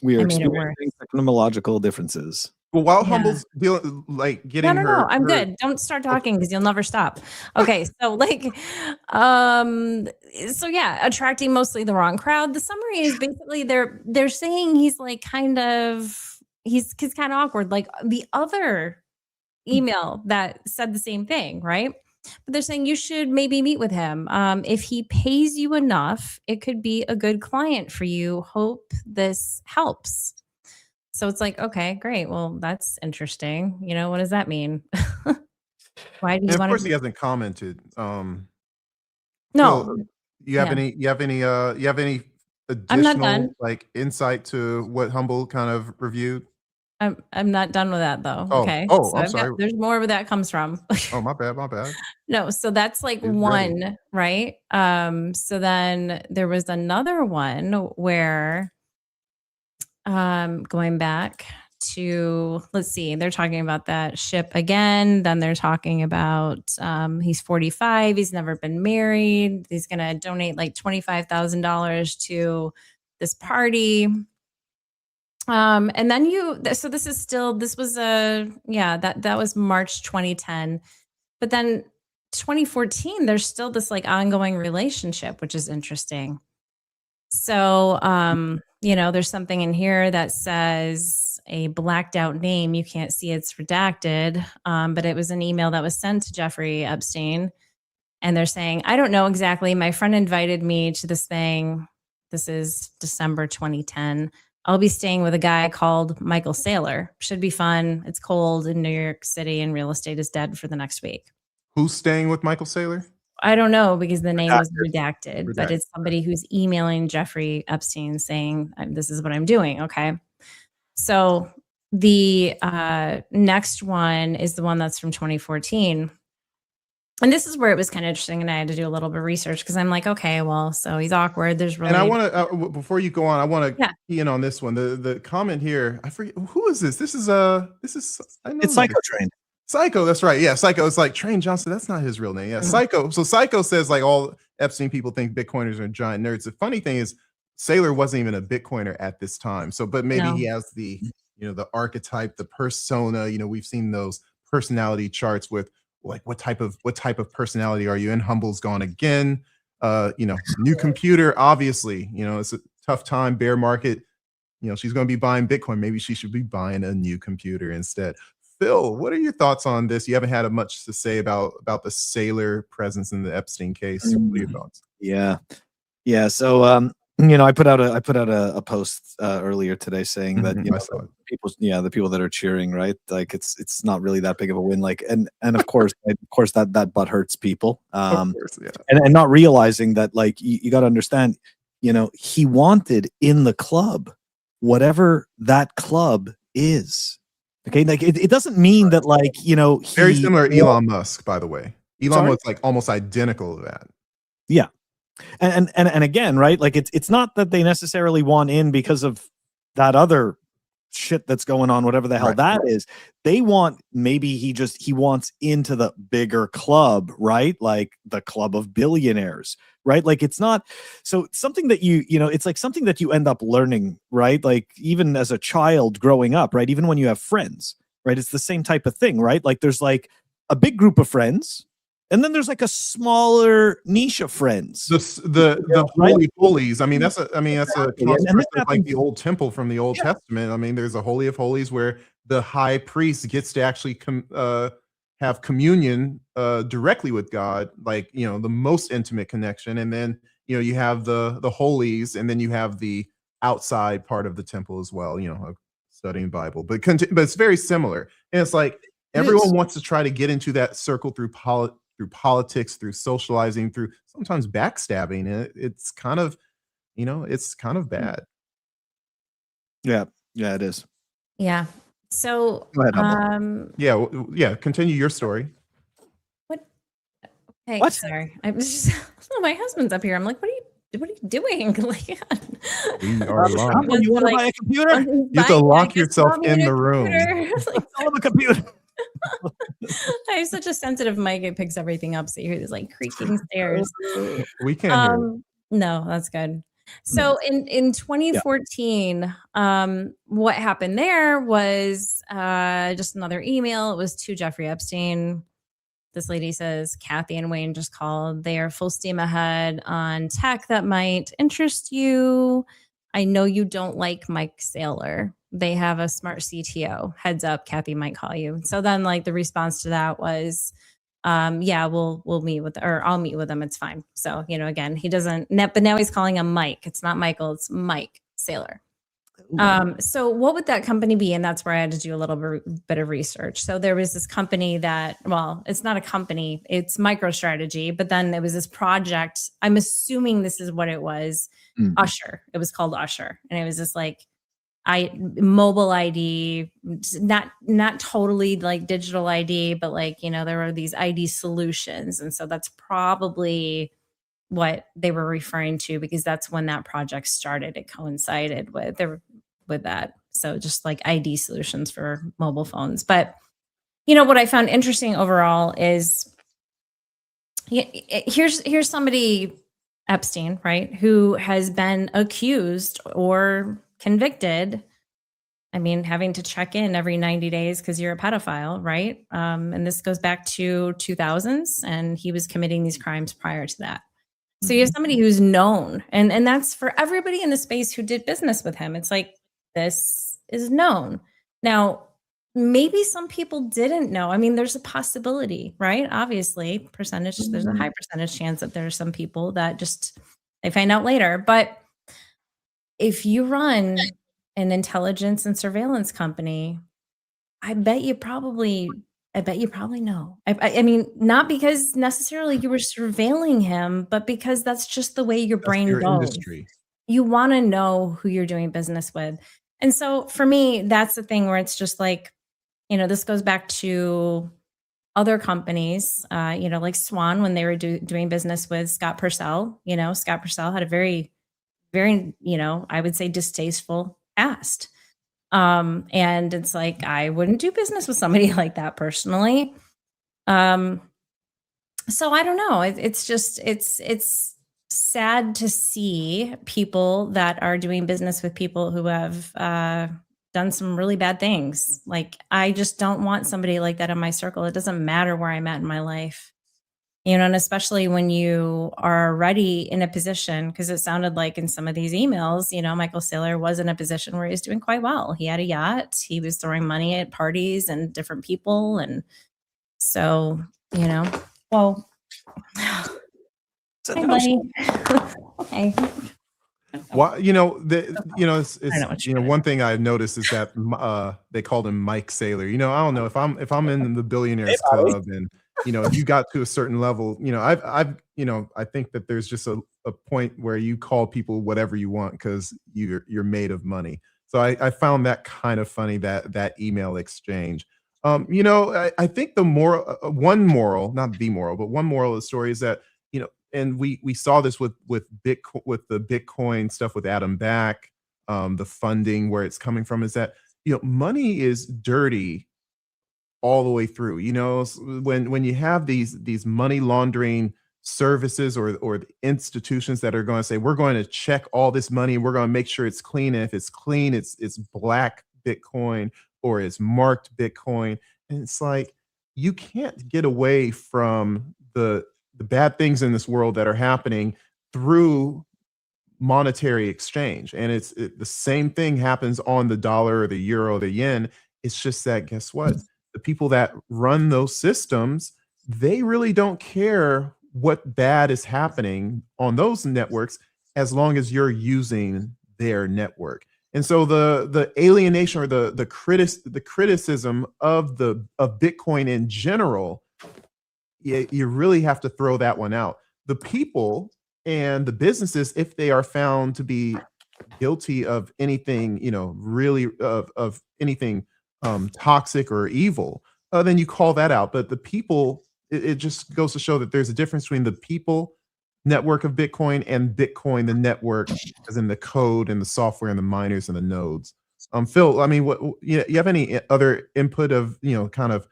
We are I made it worse. experiencing technological differences. Well, while Yeah. Humble's dealing, like getting No, her. I'm good. Don't start talking because you'll never stop. Okay, so attracting mostly the wrong crowd. The summary is basically they're saying he's like he's kind of awkward. Like the other email that said the same thing, right? But they're saying you should maybe meet with him. If he pays you enough, it could be a good client for you. Hope this helps. So it's like, okay, great. Well, that's interesting. What does that mean? Why do you And of want course, to? he hasn't commented. No, Phil, you have Yeah. any additional I'm not done. like insight to what Humble kind of reviewed? I'm not done with that though. Oh, Okay. oh, So I'm sorry. there's more where that comes from. Oh, my bad. No, so that's like He's ready. one, right? So then there was another one where going back to, let's see, they're talking about that ship again. Then they're talking about he's 45, he's never been married, he's gonna donate like $25,000 to this party. And then this was that was March 2010, but then 2014 there's still this like ongoing relationship, which is interesting. So there's something in here that says a blacked out name. You can't see, it's redacted, but it was an email that was sent to Jeffrey Epstein, and they're saying, I don't know exactly, my friend invited me to this thing. This is December 2010. I'll be staying with a guy called Michael Saylor. Should be fun. It's cold in New York City and real estate is dead for the next week. Who's staying with Michael Saylor? I don't know because the name was redacted, but it's Redacted. somebody who's emailing Jeffrey Epstein saying, this is what I'm doing. Okay. So the next one is the one that's from 2014. And this is where it was kind of interesting. And I had to do a little bit of research because I'm like, okay, well, so he's awkward. There's really. And I want to, before you go on, I want to key in on this one. The comment here, I forget, who is this? This is I know It's Psycho Train. Psycho, that's right. Yeah, Psycho. It's like Train Johnson. That's not his real name. Yeah, Psycho. So Psycho says like all Epstein people think Bitcoiners are giant nerds. The funny thing is, Saylor wasn't even a Bitcoiner at this time. So, but maybe he has the the archetype, the persona. We've seen those personality charts with like what type of personality are you? And Humble's gone again. New computer. Obviously, it's a tough time, bear market. She's going to be buying Bitcoin. Maybe she should be buying a new computer instead. Phil, what are your thoughts on this? You haven't had much to say about the Saylor presence in the Epstein case. What are your thoughts? Yeah. So I put out a post earlier today saying that the people that are cheering, right? Like it's not really that big of a win. Like and of course that butt hurts people. Of course, yeah. And not realizing that like you got to understand, he wanted in the club whatever that club is. Okay, like it doesn't mean that like very similar to Elon Musk, by the way. Elon was like almost identical to that. Yeah, and again, right? Like it's not that they necessarily want in because of that other shit that's going on, whatever the hell that is. They want, maybe he wants into the bigger club, right? Like the club of billionaires, right? Like it's not, so something that it's like something that you end up learning, right? Like even as a child growing up, right? Even when you have friends, right? It's the same type of thing, right? Like there's like a big group of friends, and then there's like a smaller niche of friends. The holy of holies. I mean, that's a Exactly. concept of like the old temple from the Old Testament. I mean, there's a holy of holies where the high priest gets to actually have communion directly with God, like the most intimate connection. And then you have the holies, and then you have the outside part of the temple as well. Studying Bible, but it's very similar. And it's like everyone wants to try to get into that circle through politics, through socializing, through sometimes backstabbing. And it's kind of, it's kind of bad. Yeah, it is. Yeah. So, go ahead, Humble. Yeah. Continue your story. Hey, What? sorry. I was just, my husband's up here. I'm like, what are you doing? Like, We are live. You want to buy a computer? You have to lock yourself in the room. Like, Sell him a computer. I have such a sensitive mic; it picks everything up. So you hear this like creaking stairs. We can't hear. No, that's good. So in 2014, what happened there was just another email. It was to Jeffrey Epstein. This lady says, Kathy and Wayne just called. They are full steam ahead on tech that might interest you. I know you don't like Mike Saylor. They have a smart CTO. Heads up, Kathy might call you. So then like the response to that was, we'll meet with, or I'll meet with him. It's fine. So, again, he doesn't, but now he's calling him Mike. It's not Michael, it's Mike Saylor. So what would that company be? And that's where I had to do a little bit of research. So there was this company that, well, it's not a company, it's MicroStrategy, but then there was this project. I'm assuming this is what it was. Usher. It was called Usher. And it was just like, mobile ID, not totally like digital ID, but like, there were these ID solutions. And so that's probably what they were referring to, because that's when that project started. It coincided with that. So just like ID solutions for mobile phones. But what I found interesting overall is here's somebody, Epstein, right, who has been accused or convicted. I mean, having to check in every 90 days because you're a pedophile, right? And this goes back to 2000s, and he was committing these crimes prior to that. So you have somebody who's known, and that's for everybody in the space who did business with him. It's like, this is known. Now, maybe some people didn't know. I mean, there's a possibility, right? Obviously, there's a high percentage chance that there are some people that just, they find out later. But if you run an intelligence and surveillance company, I bet you probably know. I mean, not because necessarily you were surveilling him, but because that's just the way your brain goes. Industry. You want to know who you're doing business with. And so for me, that's the thing where it's just like, this goes back to other companies, like Swan, when they were doing business with Scott Purcell. Scott Purcell had a very, very, I would say distasteful past. And it's like, I wouldn't do business with somebody like that personally. So I don't know. It's sad to see people that are doing business with people who have done some really bad things. Like, I just don't want somebody like that in my circle. It doesn't matter where I'm at in my life, and especially when you are already in a position, because it sounded like in some of these emails, Michael Saylor was in a position where he was doing quite well. He had a yacht. He was throwing money at parties and different people. And so, well, hi, buddy. Okay. Well, it's one thing I've noticed is that they called him Mike Saylor. I don't know if I'm in the billionaires club, and if you got to a certain level, I think that there's just a point where you call people whatever you want because you're made of money. So I found that kind of funny, that email exchange. I think one moral of the story is that, and we saw this with the Bitcoin stuff with Adam Back, the funding, where it's coming from, is that, money is dirty all the way through. When you have these money laundering services or the institutions that are going to say, we're going to check all this money, we're going to make sure it's clean, and if it's clean, it's black Bitcoin or it's marked Bitcoin. And it's like, you can't get away from the bad things in this world that are happening through monetary exchange. And the same thing happens on the dollar or the euro or the yen. It's just that, guess what? The people that run those systems, they really don't care what bad is happening on those networks as long as you're using their network. And so the alienation or the criticism of Bitcoin in general, you really have to throw that one out. The people and the businesses, if they are found to be guilty of anything, really of anything toxic or evil, then you call that out. But the people, it just goes to show that there's a difference between the people network of Bitcoin and Bitcoin, the network, as in the code and the software and the miners and the nodes. Phil, I mean, what you have any other input of kind of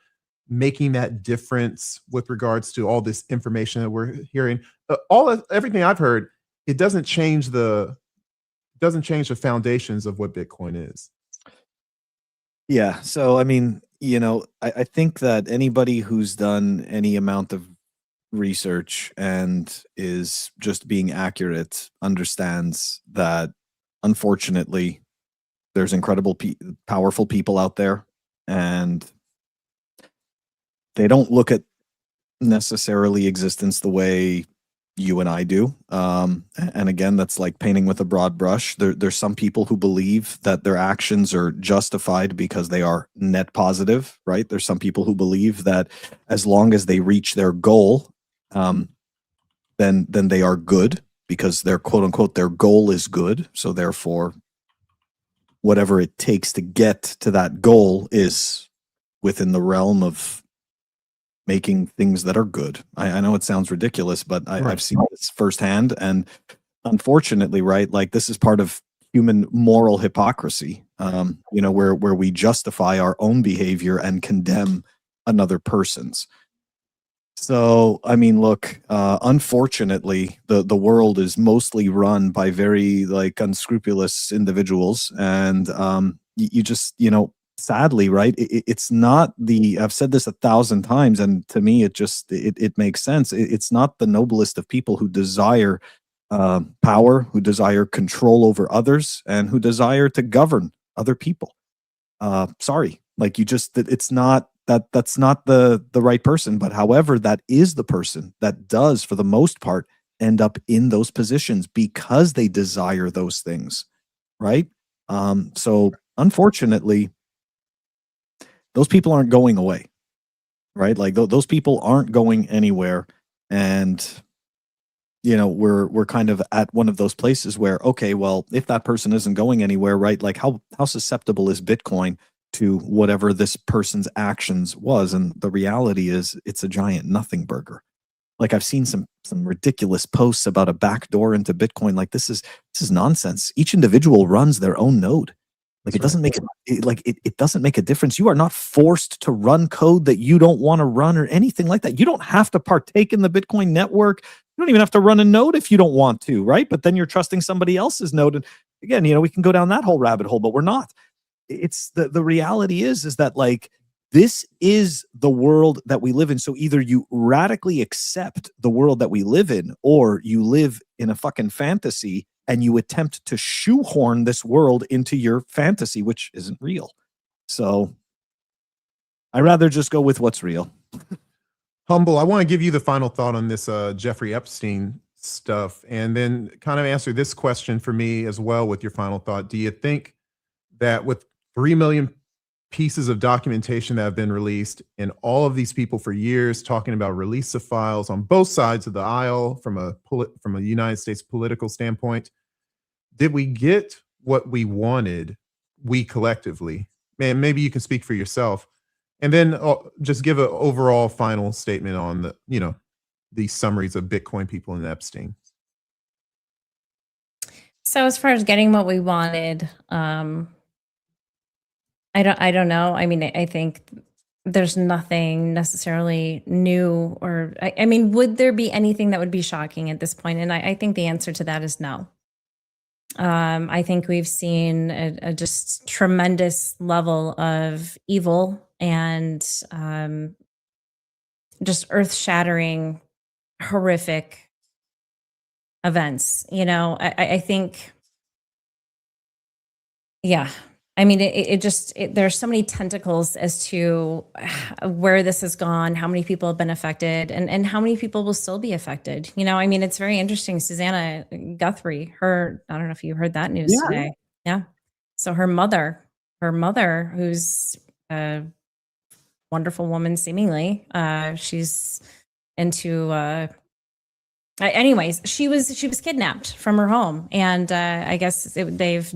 making that difference with regards to all this information that we're hearing? Everything I've heard, it doesn't change the foundations of what Bitcoin is. Yeah. So, I mean, I think that anybody who's done any amount of research and is just being accurate understands that, unfortunately, there's incredible, powerful people out there, and they don't look at necessarily existence the way you and I do. And again, that's like painting with a broad brush. There's some people who believe that their actions are justified because they are net positive, right? There's some people who believe that as long as they reach their goal, then they are good because their quote unquote, their goal is good. So therefore, whatever it takes to get to that goal is within the realm of making things that are good. I know it sounds ridiculous, but I've seen this firsthand. And unfortunately, right, like this is part of human moral hypocrisy, where we justify our own behavior and condemn another person's. So, I mean, look, unfortunately, the world is mostly run by very unscrupulous individuals. And you just, sadly, right, it's not I've said this 1,000 times, and to me, it makes sense. It's not the noblest of people who desire power, who desire control over others, and who desire to govern other people. Sorry, it's not that's not the right person. But however, that is the person that does, for the most part, end up in those positions because they desire those things, right? So unfortunately, those people aren't going away, right? Like those people aren't going anywhere. And, we're kind of at one of those places where, okay, well, if that person isn't going anywhere, right? Like how susceptible is Bitcoin to whatever this person's actions was? And the reality is it's a giant nothing burger. Like I've seen some ridiculous posts about a backdoor into Bitcoin. Like this is nonsense. Each individual runs their own node. Like it doesn't make it doesn't make a difference. You are not forced to run code that you don't want to run or anything like that. You don't have to partake in the Bitcoin network. You don't even have to run a node if you don't want to, right? But then you're trusting somebody else's node. And again, we can go down that whole rabbit hole, but we're not. It's the reality is that this is the world that we live in. So either you radically accept the world that we live in, or you live in a fucking fantasy and you attempt to shoehorn this world into your fantasy, which isn't real. So I'd rather just go with what's real. Humble, I want to give you the final thought on this Jeffrey Epstein stuff, and then kind of answer this question for me as well with your final thought. Do you think that with 3 million pieces of documentation that have been released, and all of these people for years talking about release of files on both sides of the aisle from a United States political standpoint, did we get what we wanted, we collectively? Man, maybe you can speak for yourself, and then just give an overall final statement on these summaries of Bitcoin people and Epstein. So as far as getting what we wanted, I don't know. I mean, I think there's nothing necessarily new, or I mean, would there be anything that would be shocking at this point? And I think the answer to that is no. I think we've seen a just tremendous level of evil and just earth-shattering, horrific events. You know, I think, yeah. I mean, there's so many tentacles as to where this has gone, how many people have been affected, and how many people will still be affected. You know, I mean, it's very interesting. Susanna Guthrie, I don't know if you heard that news today. Yeah. So her mother, who's a wonderful woman, seemingly, she's into, anyways, she was kidnapped from her home, and I guess they've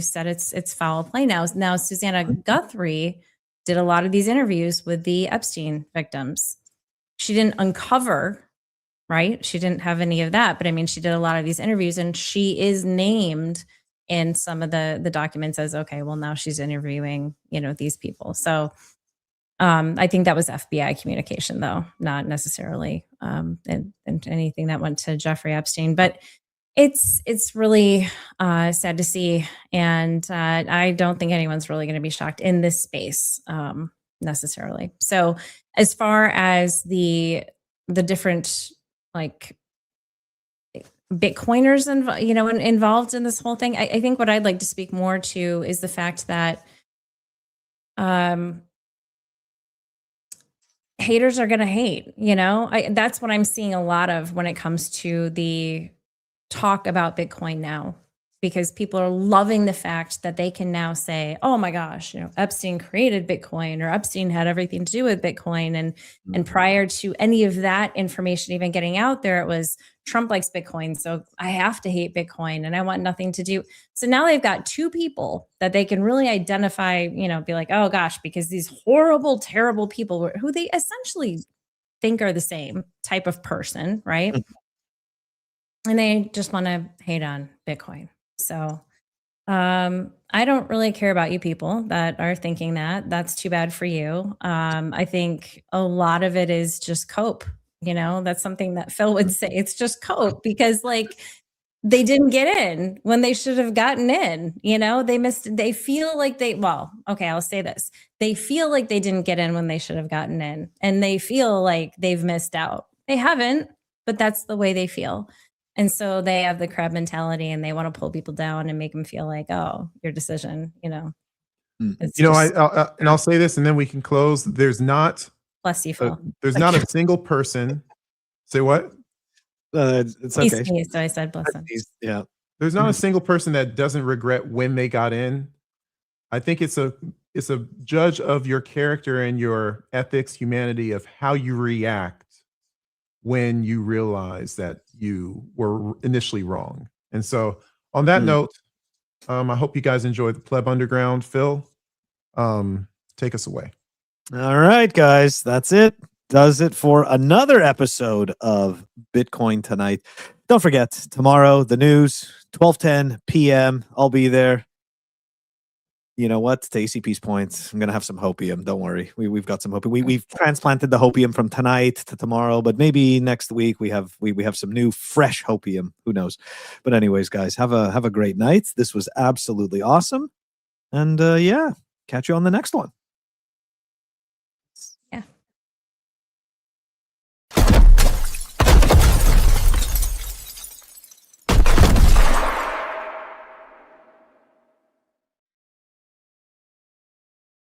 said it's foul play now. Now Susanna Guthrie did a lot of these interviews with the Epstein victims. She didn't uncover, right? She didn't have any of that, but I mean, she did a lot of these interviews, and she is named in some of the documents as, okay, well, now she's interviewing, these people. So I think that was FBI communication, though, not necessarily and anything that went to Jeffrey Epstein. But it's really sad to see, and I don't think anyone's really going to be shocked in this space necessarily. So, as far as the different like Bitcoiners involved in this whole thing, I think what I'd like to speak more to is the fact that haters are going to hate, that's what I'm seeing a lot of when it comes to the talk about Bitcoin now, because people are loving the fact that they can now say, oh my gosh, Epstein created Bitcoin, or Epstein had everything to do with Bitcoin. And prior to any of that information even getting out there, it was Trump likes Bitcoin, so I have to hate Bitcoin and I want nothing to do. So now they've got two people that they can really identify, be like, oh gosh, because these horrible, terrible people who they essentially think are the same type of person, right? And they just want to hate on Bitcoin. So I don't really care about you people that are thinking that. That's too bad for you. I think a lot of it is just cope. That's something that Phil would say. It's just cope, because they didn't get in when they should have gotten in. They feel like I'll say this. They feel like they didn't get in when they should have gotten in, and they feel like they've missed out. They haven't, but that's the way they feel. And so they have the crab mentality, and they want to pull people down and make them feel like, oh, your decision, I'll say this, and then we can close. There's not, bless you, Phil. There's not a single person. Say what? It's okay. So I said bless him. Yeah. There's not a single person that doesn't regret when they got in. I think it's a judge of your character and your ethics, humanity, of how you react when you realize that you were initially wrong. And so on that note, I hope you guys enjoyed the Pleb Underground. Phil, take us away. All right, guys, that's it. Does it for another episode of Bitcoin Tonight. Don't forget, tomorrow, the news, 12:10 p.m. I'll be there. You know what? To ACP's points, I'm going to have some hopium. Don't worry. We've got some hopium. We've transplanted the hopium from tonight to tomorrow, but maybe next week we have some new fresh hopium. Who knows? But anyways, guys, have a great night. This was absolutely awesome. And catch you on the next one.